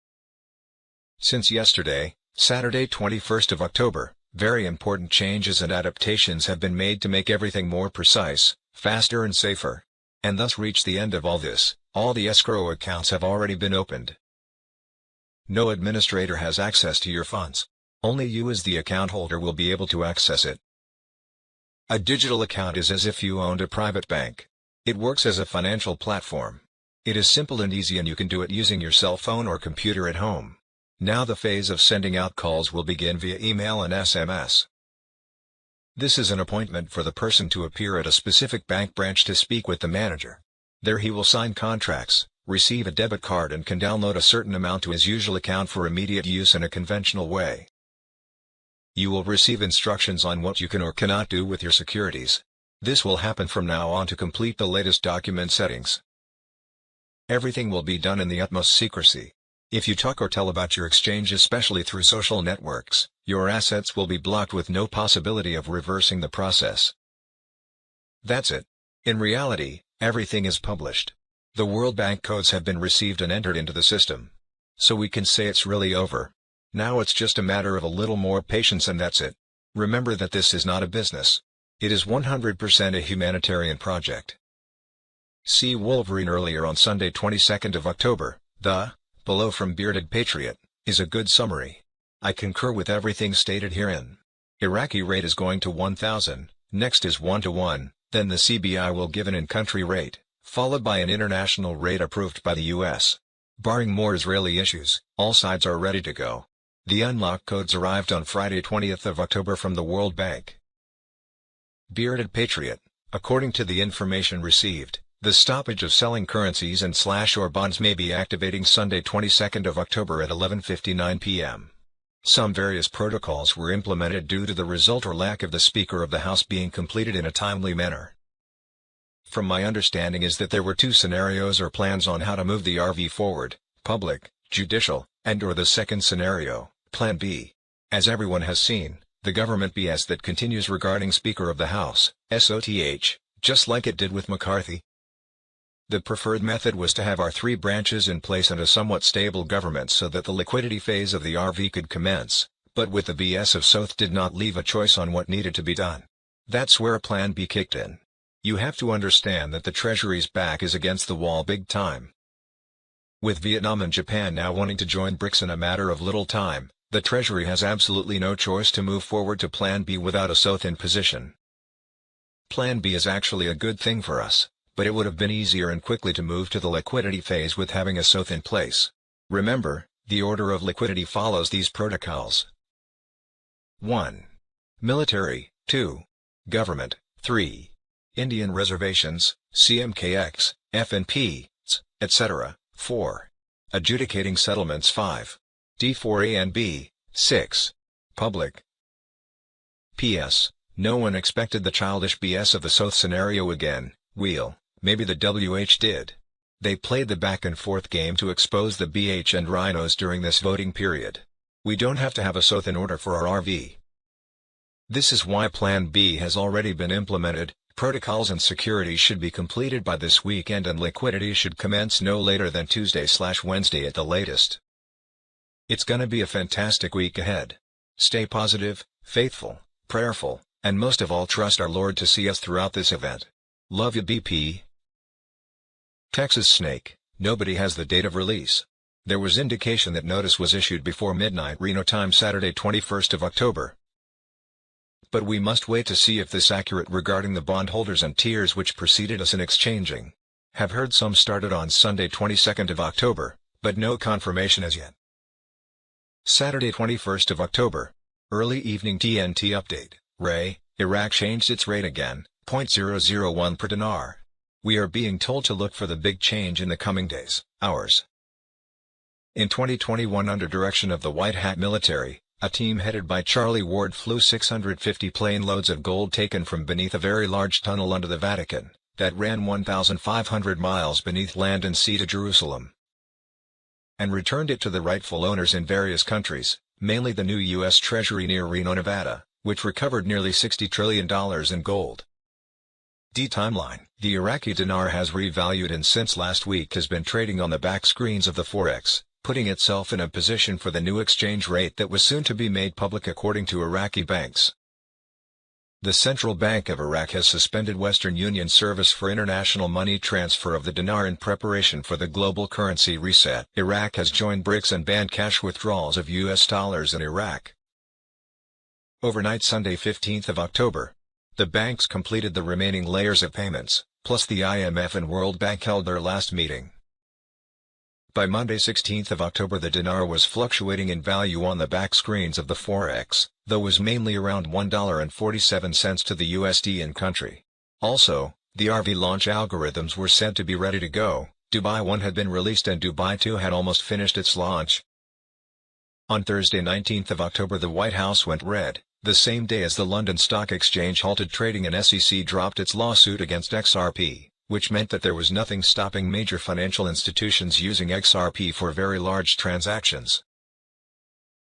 Since yesterday, Saturday 21st of October, very important changes and adaptations have been made to make everything more precise, faster and safer. And thus reach the end of all this, all the escrow accounts have already been opened. No administrator has access to your funds. Only you as the account holder will be able to access it. A digital account is as if you owned a private bank. It works as a financial platform. It is simple and easy and you can do it using your cell phone or computer at home. Now the phase of sending out calls will begin via email and SMS. This is an appointment for the person to appear at a specific bank branch to speak with the manager. There he will sign contracts, receive a debit card and can download a certain amount to his usual account for immediate use in a conventional way. You will receive instructions on what you can or cannot do with your securities. This will happen from now on to complete the latest document settings. Everything will be done in the utmost secrecy. If you talk or tell about your exchange, especially through social networks, your assets will be blocked with no possibility of reversing the process. That's it. In reality, everything is published. The World Bank codes have been received and entered into the system. So we can say it's really over. Now it's just a matter of a little more patience and that's it. Remember that this is not a business. It is 100% a humanitarian project. See Wolverine earlier on Sunday 22nd of October. Below from Bearded Patriot, is a good summary. I concur with everything stated herein. Iraqi rate is going to 1,000, next is 1-to-1, then the CBI will give an in-country rate, followed by an international rate approved by the U.S. Barring more Israeli issues, all sides are ready to go. The unlock codes arrived on Friday 20th of October from the World Bank. Bearded Patriot, according to the information received, the stoppage of selling currencies and /or bonds may be activating Sunday 22nd of October at 11:59 p.m. Some various protocols were implemented due to the result or lack of the Speaker of the House being completed in a timely manner. From my understanding is that there were two scenarios or plans on how to move the RV forward, public, judicial, and/or the second scenario, Plan B. As everyone has seen, the government BS that continues regarding Speaker of the House, SOTH, just like it did with McCarthy. The preferred method was to have our three branches in place and a somewhat stable government so that the liquidity phase of the RV could commence, but with the BS of SOTH did not leave a choice on what needed to be done. That's where Plan B kicked in. You have to understand that the Treasury's back is against the wall big time. With Vietnam and Japan now wanting to join BRICS in a matter of little time, the Treasury has absolutely no choice to move forward to Plan B without a SOTH in position. Plan B is actually a good thing for us, but it would have been easier and quickly to move to the liquidity phase with having a SOTH in place. Remember, the order of liquidity follows these protocols. 1. Military, 2. Government, 3. Indian reservations, CMKX, FNP, etc., 4. Adjudicating settlements 5. D4A and B, 6. Public. P.S. No one expected the childish BS of the SOTH scenario again. Maybe the WH did. They played the back and forth game to expose the BH and rhinos during this voting period. We don't have to have a SOTH in order for our RV. This is why Plan B has already been implemented. Protocols and security should be completed by this weekend and liquidity should commence no later than Tuesday/Wednesday at the latest. It's gonna be a fantastic week ahead. Stay positive, faithful, prayerful, and most of all trust our Lord to see us throughout this event. Love you BP. Texas Snake, nobody has the date of release. There was indication that notice was issued before midnight Reno time Saturday 21st of October. But we must wait to see if this accurate regarding the bondholders and tiers which preceded us in exchanging. Have heard some started on Sunday 22nd of October, but no confirmation as yet. Saturday 21st of October. Early evening TNT update. Iraq changed its rate again, 0.001 per dinar. We are being told to look for the big change in the coming days, hours. In 2021 under direction of the White Hat military, a team headed by Charlie Ward flew 650 plane loads of gold taken from beneath a very large tunnel under the Vatican, that ran 1,500 miles beneath land and sea to Jerusalem, and returned it to the rightful owners in various countries, mainly the new U.S. Treasury near Reno, Nevada, which recovered nearly $60 trillion in gold. Timeline. The Iraqi dinar has revalued and since last week has been trading on the back screens of the Forex, putting itself in a position for the new exchange rate that was soon to be made public according to Iraqi banks. The Central Bank of Iraq has suspended Western Union service for international money transfer of the dinar in preparation for the global currency reset. Iraq has joined BRICS and banned cash withdrawals of US dollars in Iraq. Overnight Sunday 15th of October. The banks completed the remaining layers of payments, plus the IMF and World Bank held their last meeting. By Monday 16th of October the dinar was fluctuating in value on the back screens of the Forex, though was mainly around $1.47 to the USD in country. Also, the RV launch algorithms were said to be ready to go. Dubai 1 had been released and Dubai 2 had almost finished its launch. On Thursday 19th of October the White House went red, the same day as the London Stock Exchange halted trading and SEC dropped its lawsuit against XRP, which meant that there was nothing stopping major financial institutions using XRP for very large transactions.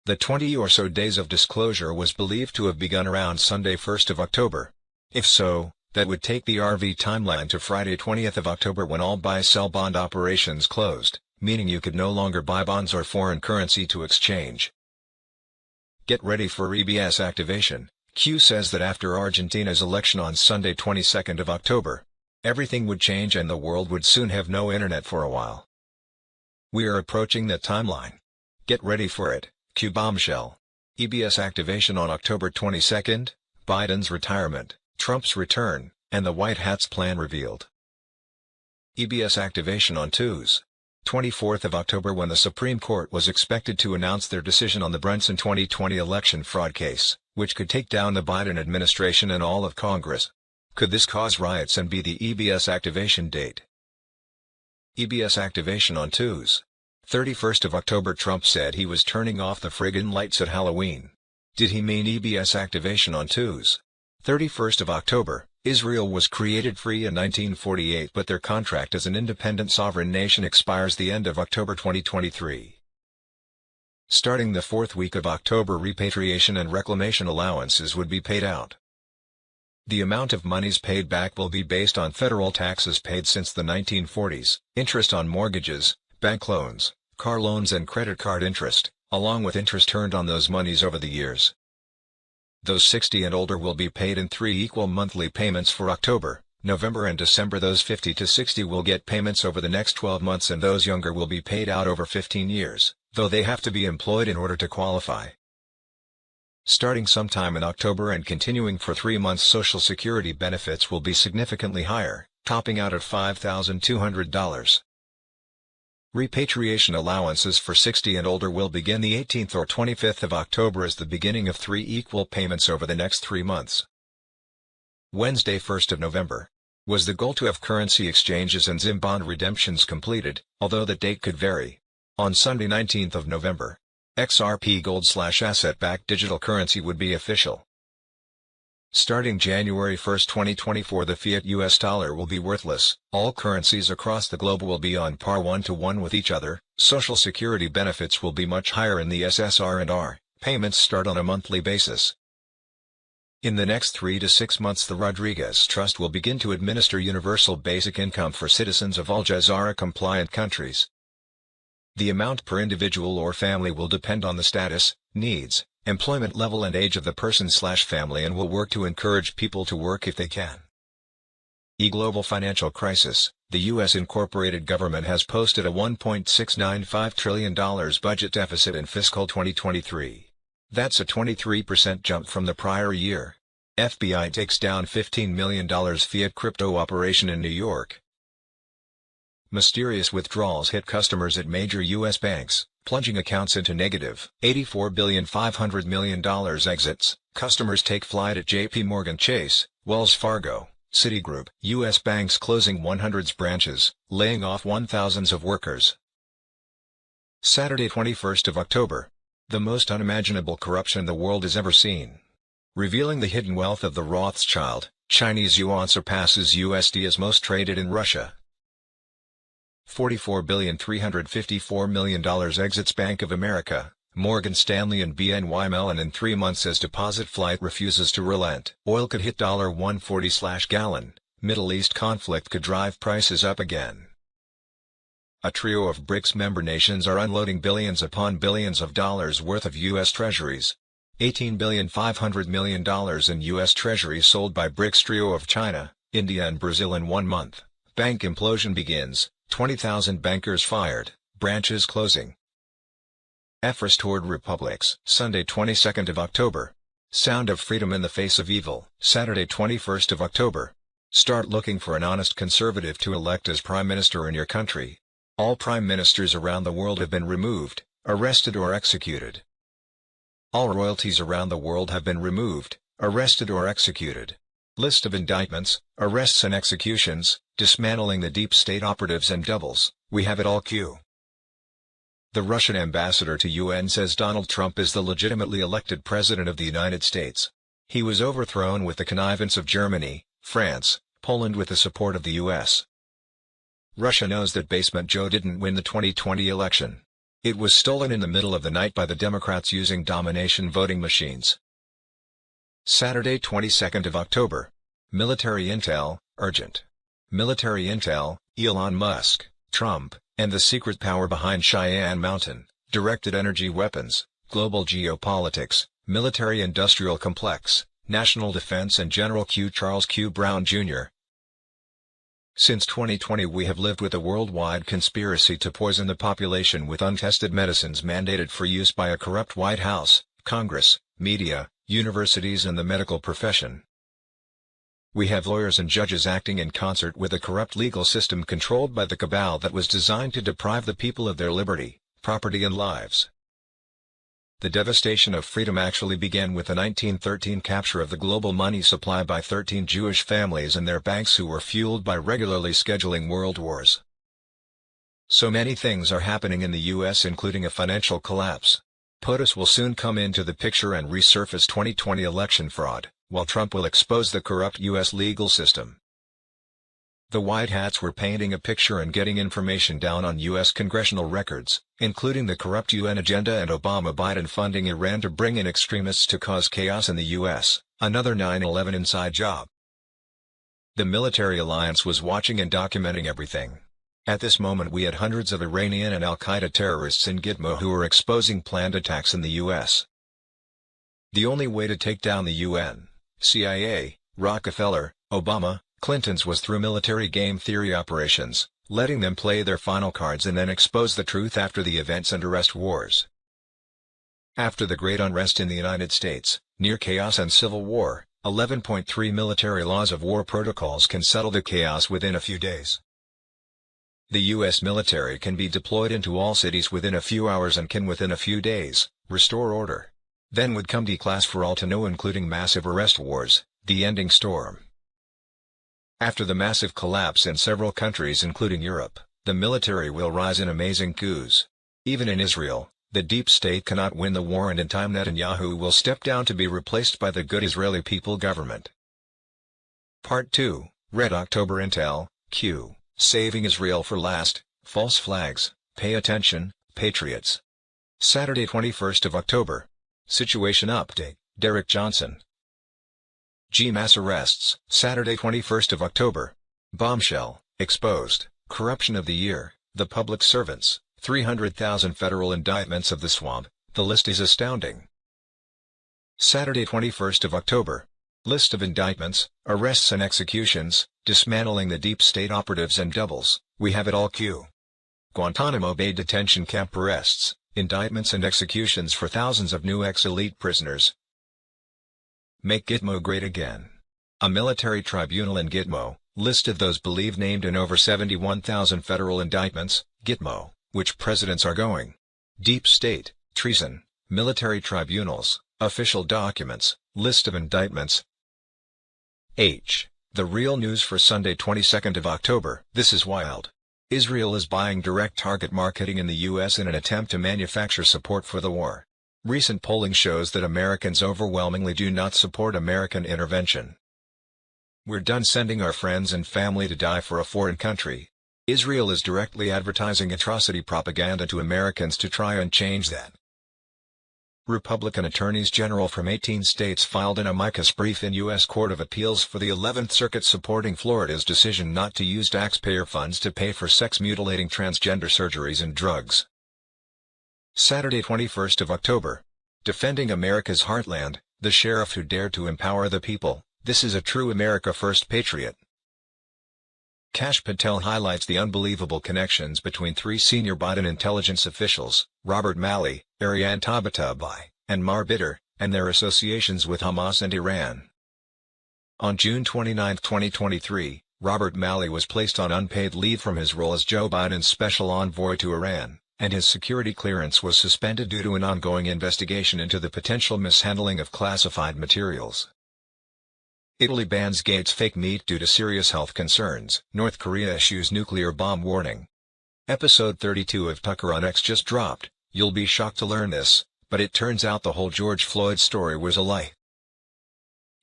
The 20 or so days of disclosure was believed to have begun around Sunday 1st of October. If so, that would take the RV timeline to Friday 20th of October when all buy-sell bond operations closed, meaning you could no longer buy bonds or foreign currency to exchange. Get ready for EBS activation. Q says that after Argentina's election on Sunday 22nd of October, everything would change and the world would soon have no internet for a while. We are approaching that timeline. Get ready for it. Q bombshell. EBS activation on October 22nd, Biden's retirement, Trump's return, and the White Hat's plan revealed. EBS activation on Tuesday, 24th of October when the Supreme Court was expected to announce their decision on the Brunson 2020 election fraud case, which could take down the Biden administration and all of Congress. Could this cause riots and be the EBS activation date? EBS activation on Tuesday, 31st of October. Trump said he was turning off the friggin' lights at Halloween. Did he mean EBS activation on Tuesday, 31st of October? Israel was created free in 1948 but their contract as an independent sovereign nation expires the end of October 2023. Starting the fourth week of October, repatriation and reclamation allowances would be paid out. The amount of monies paid back will be based on federal taxes paid since the 1940s, interest on mortgages, bank loans, car loans and credit card interest, along with interest earned on those monies over the years. Those 60 and older will be paid in 3 equal monthly payments for October, November and December. Those 50 to 60 will get payments over the next 12 months and those younger will be paid out over 15 years, though they have to be employed in order to qualify. Starting sometime in October and continuing for 3 months, Social Security benefits will be significantly higher, topping out at $5,200. Repatriation allowances for 60 and older will begin the 18th or 25th of October as the beginning of 3 equal payments over the next 3 months. Wednesday 1st of November was the goal to have currency exchanges and ZIM bond redemptions completed, although the date could vary. On Sunday 19th of November, XRP gold/asset-backed digital currency would be official. Starting January 1, 2024, the fiat US dollar will be worthless. All currencies across the globe will be on par 1-to-1 with each other. Social Security benefits will be much higher in the SSR&R. Payments start on a monthly basis. In the next 3 to 6 months, the Rodriguez Trust will begin to administer universal basic income for citizens of all GCR-compliant countries. The amount per individual or family will depend on the status, needs, employment level and age of the person/family and will work to encourage people to work if they can. Global financial crisis. The U.S. incorporated government has posted a $1.695 trillion budget deficit in fiscal 2023. That's a 23% jump from the prior year. FBI takes down $15 million fiat crypto operation in New York. Mysterious withdrawals hit customers at major U.S. banks, plunging accounts into negative. $84.5 billion exits. Customers take flight at J.P. Morgan Chase, Wells Fargo, Citigroup. U.S. banks closing 100 branches, laying off 1,000s of workers. Saturday 21st of October. The most unimaginable corruption the world has ever seen. Revealing the hidden wealth of the Rothschild, Chinese yuan surpasses USD as most traded in Russia. $44.354 billion exits Bank of America, Morgan Stanley and BNY Mellon in 3 months as deposit flight refuses to relent. Oil could hit $140/gallon. Middle East conflict could drive prices up again. A trio of BRICS member nations are unloading billions upon billions of dollars worth of U.S. treasuries. $18.5 billion in U.S. treasuries sold by BRICS trio of China, India and Brazil in 1 month. Bank implosion begins. 20,000 bankers fired, branches closing. Efforts toward republics. Sunday 22nd of October. Sound of freedom in the face of evil. Saturday 21st of October. Start looking for an honest conservative to elect as prime minister in your country. All prime ministers around the world have been removed, arrested or executed. All royalties around the world have been removed, arrested or executed. List of indictments, arrests and executions, dismantling the deep state operatives and doubles. We have it all. Q. The Russian ambassador to UN says Donald Trump is the legitimately elected president of the United States. He was overthrown with the connivance of Germany, France, Poland with the support of the US. Russia knows that Basement Joe didn't win the 2020 election. It was stolen in the middle of the night by the Democrats using domination voting machines. Saturday, 22nd of October. Military intel, urgent. Military intel, Elon Musk, Trump, and the secret power behind Cheyenne Mountain, directed energy weapons, global geopolitics, military-industrial complex, national defense and General Q. Charles Q. Brown, Jr. Since 2020 we have lived with a worldwide conspiracy to poison the population with untested medicines mandated for use by a corrupt White House, Congress, media, universities and the medical profession. We have lawyers and judges acting in concert with a corrupt legal system controlled by the cabal that was designed to deprive the people of their liberty, property and lives. The devastation of freedom actually began with the 1913 capture of the global money supply by 13 Jewish families and their banks who were fueled by regularly scheduling world wars. So many things are happening in the US including a financial collapse. POTUS will soon come into the picture and resurface 2020 election fraud, while Trump will expose the corrupt US legal system. The White Hats were painting a picture and getting information down on US congressional records, including the corrupt UN agenda and Obama-Biden funding Iran to bring in extremists to cause chaos in the US, another 9/11 inside job. The military alliance was watching and documenting everything. At this moment we had hundreds of Iranian and Al-Qaeda terrorists in Gitmo who were exposing planned attacks in the US. The only way to take down the UN, CIA, Rockefeller, Obama, Clinton's was through military game theory operations, letting them play their final cards and then expose the truth after the events and arrest wars. After the great unrest in the United States, near chaos and civil war, 11.3 military laws of war protocols can settle the chaos within a few days. The U.S. military can be deployed into all cities within a few hours and can within a few days, restore order. Then would come D-class for all to know including massive arrest wars, the ending storm. After the massive collapse in several countries including Europe, the military will rise in amazing coups. Even in Israel, the deep state cannot win the war and in time Netanyahu will step down to be replaced by the good Israeli people government. Part 2, Red October Intel, Q. Saving Israel for last, false flags, pay attention, patriots. Saturday 21st of October. Situation update, Derek Johnson. Mass arrests, Saturday 21st of October. Bombshell, exposed, corruption of the year, the public servants, 300,000 federal indictments of the swamp, the list is astounding. Saturday 21st of October. List of indictments, arrests and executions, dismantling the deep state operatives and doubles, we have it all. Q. Guantanamo Bay detention camp arrests, indictments and executions for thousands of new ex-elite prisoners. Make Gitmo great again. A military tribunal in Gitmo, listed those believed named in over 71,000 federal indictments, Gitmo, which presidents are going. Deep state, treason, military tribunals, official documents, list of indictments. The real news for Sunday 22nd of October. This is wild. Israel is buying direct target marketing in the U.S. in an attempt to manufacture support for the war. Recent polling shows that Americans overwhelmingly do not support American intervention. We're done sending our friends and family to die for a foreign country. Israel is directly advertising atrocity propaganda to Americans to try and change that. Republican attorneys general from 18 states filed an amicus brief in U.S. Court of Appeals for the 11th Circuit supporting Florida's decision not to use taxpayer funds to pay for sex-mutilating transgender surgeries and drugs. Saturday 21st of October. Defending America's heartland, the sheriff who dared to empower the people, this is a true America First patriot. Kash Patel highlights the unbelievable connections between three senior Biden intelligence officials, Robert Malley, Ariane Tabatabai, and Mar Bitter, and their associations with Hamas and Iran. On June 29, 2023, Robert Malley was placed on unpaid leave from his role as Joe Biden's special envoy to Iran, and his security clearance was suspended due to an ongoing investigation into the potential mishandling of classified materials. Italy bans Gates fake meat due to serious health concerns. North Korea issues nuclear bomb warning. Episode 32 of Tucker on X just dropped. You'll be shocked to learn this, but it turns out the whole George Floyd story was a lie.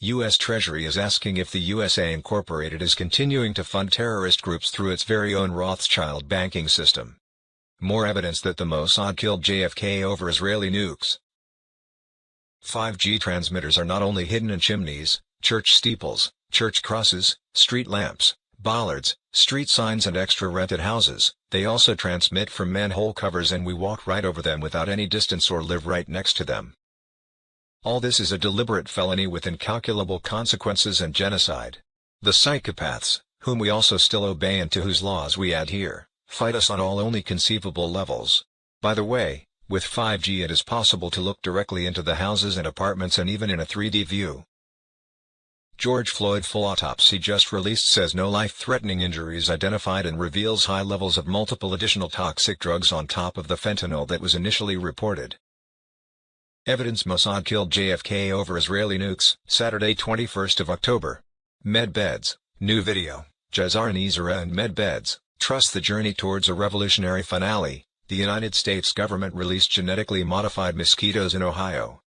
U.S. Treasury is asking if the USA Incorporated is continuing to fund terrorist groups through its very own Rothschild banking system. More evidence that the Mossad killed JFK over Israeli nukes. 5G transmitters are not only hidden in chimneys, church steeples, church crosses, street lamps, bollards, street signs and extra rented houses, they also transmit from manhole covers and we walk right over them without any distance or live right next to them. All this is a deliberate felony with incalculable consequences and genocide. The psychopaths, whom we also still obey and to whose laws we adhere, fight us on all only conceivable levels. By the way, with 5G it is possible to look directly into the houses and apartments and even in a 3D view. George Floyd full autopsy just released says no life-threatening injuries identified and reveals high levels of multiple additional toxic drugs on top of the fentanyl that was initially reported. Evidence Mossad killed JFK over Israeli nukes, Saturday 21st of October. Medbeds, new video, Jazar Nizara and Medbeds, trust the journey towards a revolutionary finale. The United States government released genetically modified mosquitoes in Ohio.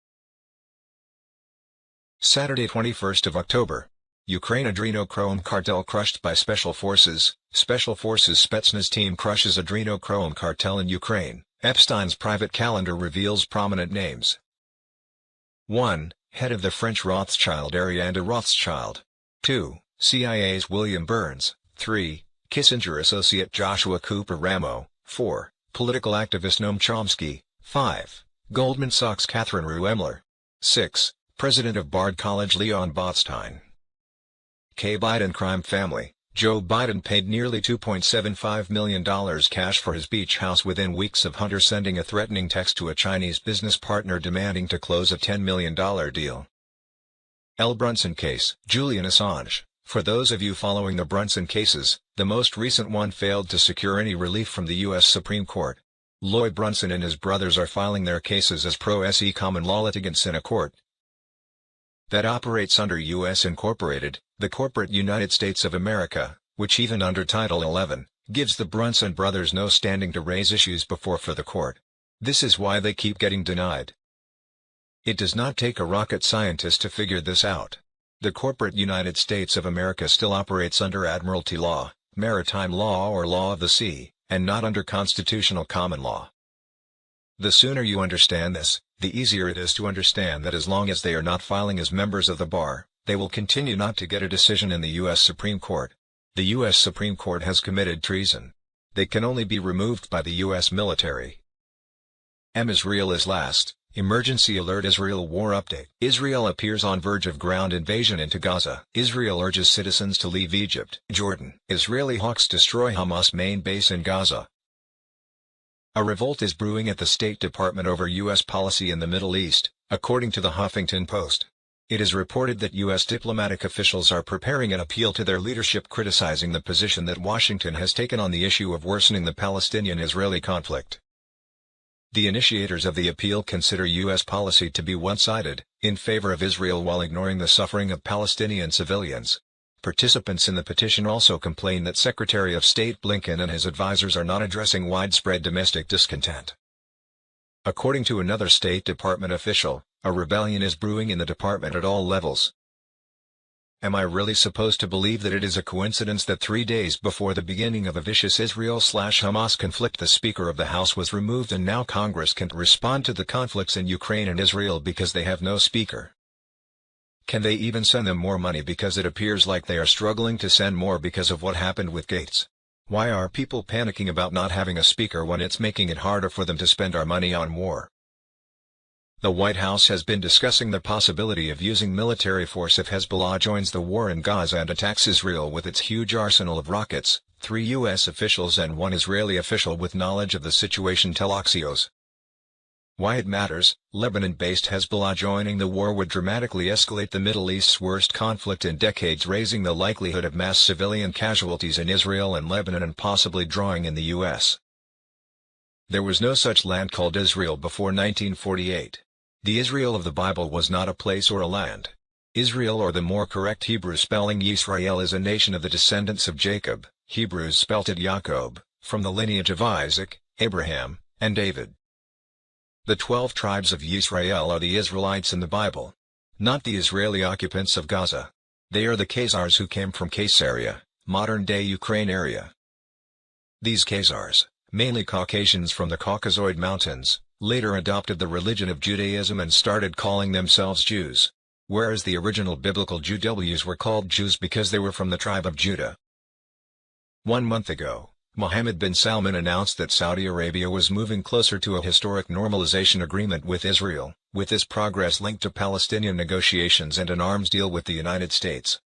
Saturday 21st of October. Ukraine adrenochrome cartel crushed by Special Forces. Special Forces Spetsnaz team crushes adrenochrome cartel in Ukraine. Epstein's private calendar reveals prominent names. 1. Head of the French Rothschild Arianda Rothschild. 2. CIA's William Burns. 3. Kissinger associate Joshua Cooper Ramo. 4. Political activist Noam Chomsky. 5. Goldman Sachs Catherine Ruemmler. 6. President of Bard College Leon Botstein. K. Biden crime family. Joe Biden paid nearly $2.75 million cash for his beach house within weeks of Hunter sending a threatening text to a Chinese business partner demanding to close a $10 million deal. L. Brunson case. Julian Assange. For those of you following the Brunson cases, the most recent one failed to secure any relief from the U.S. Supreme Court. Lloyd Brunson and his brothers are filing their cases as pro-se common law litigants in a court that operates under U.S. Incorporated, the corporate United States of America, which even under Title 11, gives the Brunson brothers no standing to raise issues before the court. This is why they keep getting denied. It does not take a rocket scientist to figure this out. The corporate United States of America still operates under admiralty law, maritime law or law of the sea, and not under constitutional common law. The sooner you understand this, the easier it is to understand that as long as they are not filing as members of the bar, they will continue not to get a decision in the U.S. Supreme Court. The U.S. Supreme Court has committed treason. They can only be removed by the U.S. military. Israel is last. Emergency alert Israel war update. Israel appears on verge of ground invasion into Gaza. Israel urges citizens to leave Egypt. Jordan. Israeli hawks destroy Hamas main base in Gaza. A revolt is brewing at the State Department over U.S. policy in the Middle East, according to the Huffington Post. It is reported that U.S. diplomatic officials are preparing an appeal to their leadership criticizing the position that Washington has taken on the issue of worsening the Palestinian-Israeli conflict. The initiators of the appeal consider U.S. policy to be one-sided, in favor of Israel while ignoring the suffering of Palestinian civilians. Participants in the petition also complain that Secretary of State Blinken and his advisors are not addressing widespread domestic discontent. According to another State Department official, a rebellion is brewing in the department at all levels. Am I really supposed to believe that it is a coincidence that 3 days before the beginning of a vicious Israel/Hamas conflict the Speaker of the House was removed and now Congress can't respond to the conflicts in Ukraine and Israel because they have no speaker? Can they even send them more money because it appears like they are struggling to send more because of what happened with Gates? Why are people panicking about not having a speaker when it's making it harder for them to spend our money on war? The White House has been discussing the possibility of using military force if Hezbollah joins the war in Gaza and attacks Israel with its huge arsenal of rockets, 3 U.S. officials and 1 Israeli official with knowledge of the situation tell Axios. Why it matters: Lebanon-based Hezbollah joining the war would dramatically escalate the Middle East's worst conflict in decades, raising the likelihood of mass civilian casualties in Israel and Lebanon and possibly drawing in the U.S. There was no such land called Israel before 1948. The Israel of the Bible was not a place or a land. Israel, or the more correct Hebrew spelling Yisrael, is a nation of the descendants of Jacob. Hebrews spelt it Yaakov, from the lineage of Isaac, Abraham, and David. The 12 tribes of Israel are the Israelites in the Bible, not the Israeli occupants of Gaza. They are the Khazars who came from Caesarea, modern-day Ukraine area. These Khazars, mainly Caucasians from the Caucasoid Mountains, later adopted the religion of Judaism and started calling themselves Jews, whereas the original biblical Judeans were called Jews because they were from the tribe of Judah. 1 month ago, Mohammed bin Salman announced that Saudi Arabia was moving closer to a historic normalization agreement with Israel, with this progress linked to Palestinian negotiations and an arms deal with the United States.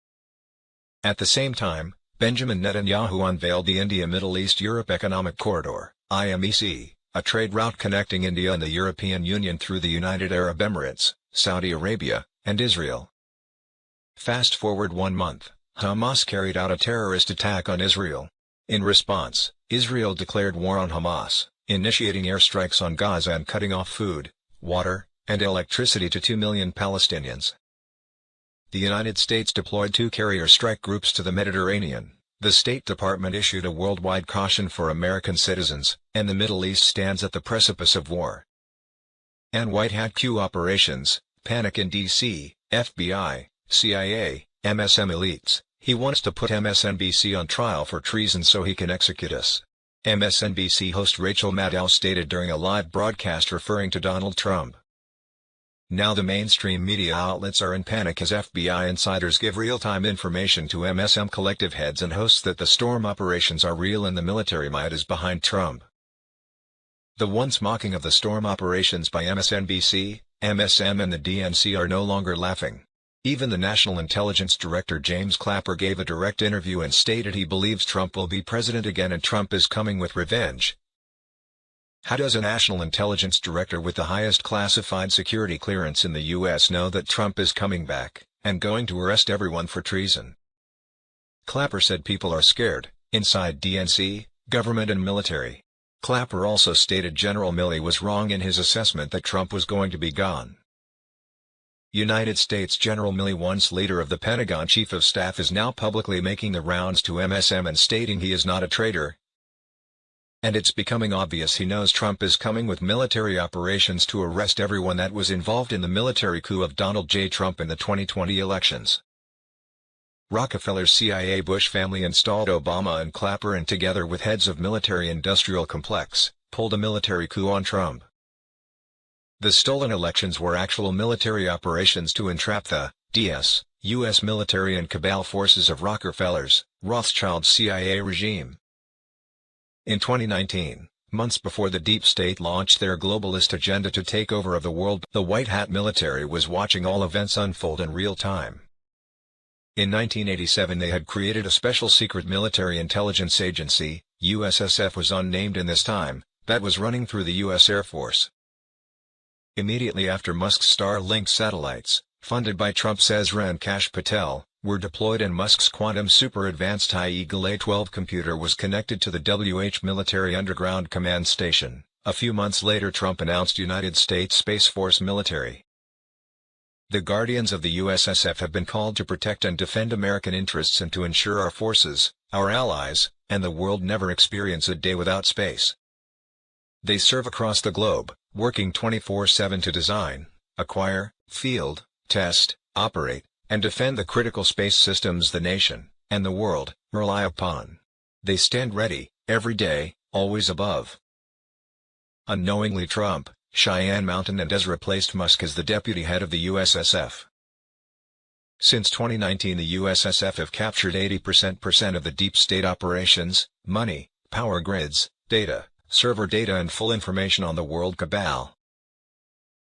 At the same time, Benjamin Netanyahu unveiled the India-Middle East-Europe Economic Corridor, IMEC, a trade route connecting India and the European Union through the United Arab Emirates, Saudi Arabia, and Israel. Fast forward 1 month, Hamas carried out a terrorist attack on Israel. In response, Israel declared war on Hamas, initiating airstrikes on Gaza and cutting off food, water, and electricity to 2 million Palestinians. The United States deployed 2 carrier strike groups to the Mediterranean. The State Department issued a worldwide caution for American citizens, and the Middle East stands at the precipice of war. And White Hat Q operations, panic in D.C., FBI, CIA, MSM elites. He wants to put MSNBC on trial for treason so he can execute us. MSNBC host Rachel Maddow stated during a live broadcast referring to Donald Trump. Now the mainstream media outlets are in panic as FBI insiders give real-time information to MSM collective heads and hosts that the storm operations are real and the military might is behind Trump. The once mocking of the storm operations by MSNBC, MSM and the DNC are no longer laughing. Even the National Intelligence Director James Clapper gave a direct interview and stated he believes Trump will be president again and Trump is coming with revenge. How does a National Intelligence Director with the highest classified security clearance in the U.S. know that Trump is coming back, and going to arrest everyone for treason? Clapper said people are scared, inside DNC, government and military. Clapper also stated General Milley was wrong in his assessment that Trump was going to be gone. United States General Milley, once leader of the Pentagon Chief of Staff, is now publicly making the rounds to MSM and stating he is not a traitor. And it's becoming obvious he knows Trump is coming with military operations to arrest everyone that was involved in the military coup of Donald J. Trump in the 2020 elections. Rockefeller's CIA Bush family installed Obama and Clapper and together with heads of military-industrial complex, pulled a military coup on Trump. The stolen elections were actual military operations to entrap the U.S. military and cabal forces of Rockefeller's, Rothschild's CIA regime. In 2019, months before the deep state launched their globalist agenda to take over of the world, the White Hat military was watching all events unfold in real time. In 1987 they had created a special secret military intelligence agency, USSF was unnamed in this time, that was running through the U.S. Air Force. Immediately after Musk's Starlink satellites, funded by Trump's Ezra and Kash Patel, were deployed and Musk's quantum super advanced High Eagle A12 computer was connected to the WH Military Underground Command Station. A few months later Trump announced United States Space Force military. The guardians of the USSF have been called to protect and defend American interests and to ensure our forces, our allies, and the world never experience a day without space. They serve across the globe, working 24/7 to design, acquire, field, test, operate, and defend the critical space systems the nation, and the world, rely upon. They stand ready, every day, always above. Unknowingly Trump, Cheyenne Mountain and Ezra replaced Musk as the deputy head of the USSF. Since 2019 the USSF have captured 80% of the deep state operations, money, power grids, data, server data and full information on the world cabal.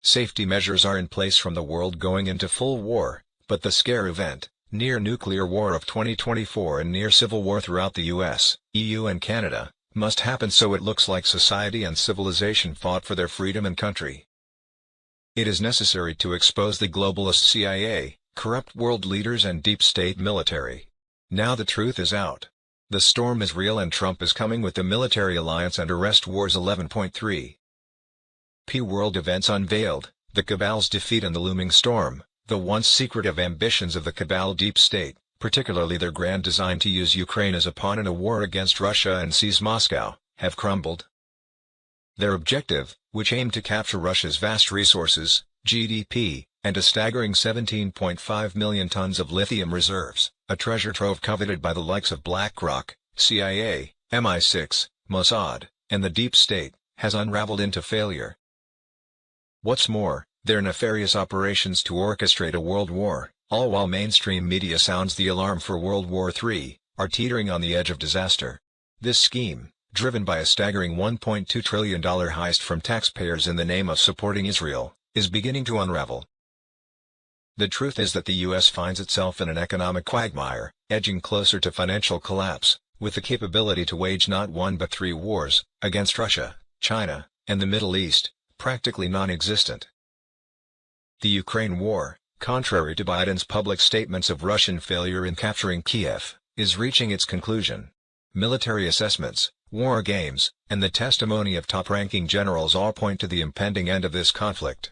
Safety measures are in place from the world going into full war, but the scare event, near nuclear war of 2024 and near civil war throughout the US, EU and Canada, must happen so it looks like society and civilization fought for their freedom and country. It is necessary to expose the globalist CIA, corrupt world leaders and deep state military. Now the truth is out. The storm is real and Trump is coming with the military alliance and arrest wars 11.3. World events unveiled, the cabal's defeat and the looming storm, the once secretive ambitions of the cabal deep state, particularly their grand design to use Ukraine as a pawn in a war against Russia and seize Moscow, have crumbled. Their objective, which aimed to capture Russia's vast resources, GDP, and a staggering 17.5 million tons of lithium reserves, a treasure trove coveted by the likes of BlackRock, CIA, MI6, Mossad, and the Deep State, has unraveled into failure. What's more, their nefarious operations to orchestrate a world war, all while mainstream media sounds the alarm for World War III, are teetering on the edge of disaster. This scheme, driven by a staggering $1.2 trillion heist from taxpayers in the name of supporting Israel, is beginning to unravel. The truth is that the U.S. finds itself in an economic quagmire, edging closer to financial collapse, with the capability to wage not one but three wars, against Russia, China, and the Middle East, practically non-existent. The Ukraine war, contrary to Biden's public statements of Russian failure in capturing Kiev, is reaching its conclusion. Military assessments, war games, and the testimony of top-ranking generals all point to the impending end of this conflict.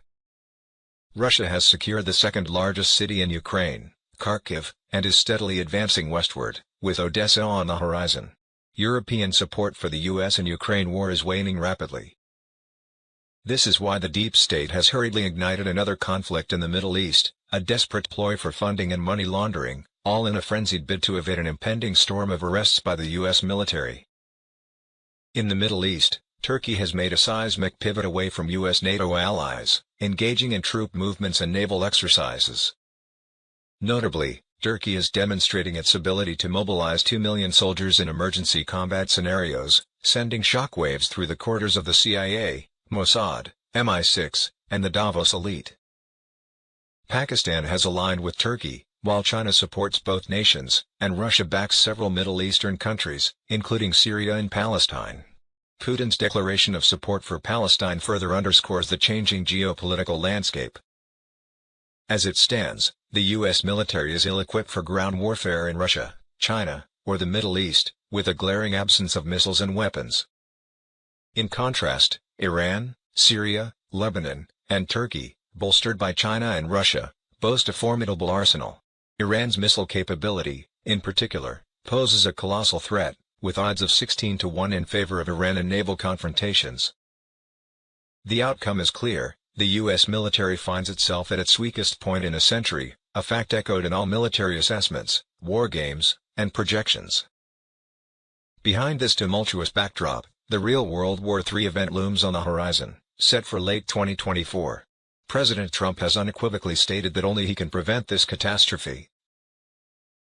Russia has secured the second-largest city in Ukraine, Kharkiv, and is steadily advancing westward, with Odessa on the horizon. European support for the U.S. and Ukraine war is waning rapidly. This is why the Deep State has hurriedly ignited another conflict in the Middle East, a desperate ploy for funding and money laundering, all in a frenzied bid to evade an impending storm of arrests by the U.S. military. In the Middle East, Turkey has made a seismic pivot away from U.S. NATO allies, engaging in troop movements and naval exercises. Notably, Turkey is demonstrating its ability to mobilize 2 million soldiers in emergency combat scenarios, sending shockwaves through the quarters of the CIA, Mossad, MI6, and the Davos elite. Pakistan has aligned with Turkey, while China supports both nations, and Russia backs several Middle Eastern countries, including Syria and Palestine. Putin's declaration of support for Palestine further underscores the changing geopolitical landscape. As it stands, the U.S. military is ill-equipped for ground warfare in Russia, China, or the Middle East, with a glaring absence of missiles and weapons. In contrast, Iran, Syria, Lebanon, and Turkey, bolstered by China and Russia, boast a formidable arsenal. Iran's missile capability, in particular, poses a colossal threat, with odds of 16-1 in favor of Iran in naval confrontations. The outcome is clear: the U.S. military finds itself at its weakest point in a century, a fact echoed in all military assessments, war games, and projections. Behind this tumultuous backdrop, the real World War III event looms on the horizon, set for late 2024. President Trump has unequivocally stated that only he can prevent this catastrophe.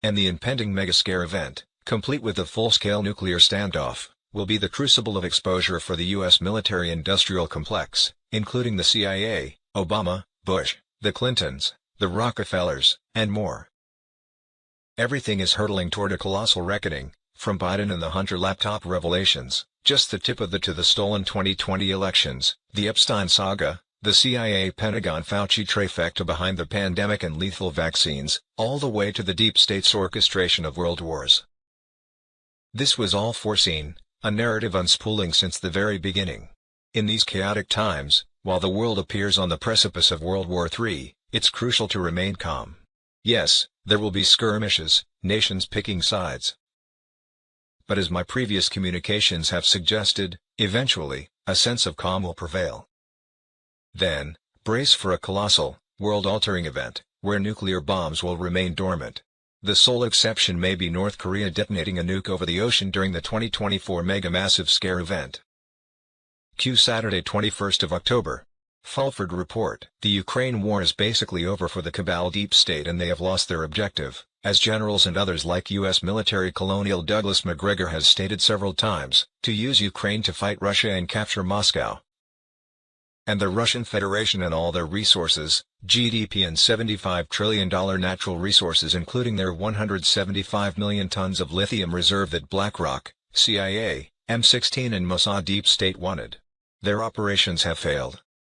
And the impending mega-scare event, complete with a full-scale nuclear standoff, will be the crucible of exposure for the U.S. military-industrial complex, including the CIA, Obama, Bush, the Clintons, the Rockefellers, and more. Everything is hurtling toward a colossal reckoning, from Biden and the Hunter laptop revelations, just the tip of the stolen 2020 elections, the Epstein saga, the CIA Pentagon Fauci trifecta behind the pandemic and lethal vaccines, all the way to the Deep State's orchestration of world wars. This was all foreseen, a narrative unspooling since the very beginning. In these chaotic times, while the world appears on the precipice of World War III, it's crucial to remain calm. Yes, there will be skirmishes, nations picking sides. But as my previous communications have suggested, eventually, a sense of calm will prevail. Then, brace for a colossal, world-altering event, where nuclear bombs will remain dormant. The sole exception may be North Korea detonating a nuke over the ocean during the 2024 mega-massive scare event. Q Saturday 21st of October. Fulford Report. The Ukraine war is basically over for the cabal Deep State, and they have lost their objective, as generals and others like U.S. military colonial Douglas Macgregor has stated several times, to use Ukraine to fight Russia and capture Moscow. And the Russian Federation and all their resources, GDP and $75 trillion natural resources, including their 175 million tons of lithium reserve that BlackRock, CIA, M16 and Mossad Deep State wanted. Their operations have failed.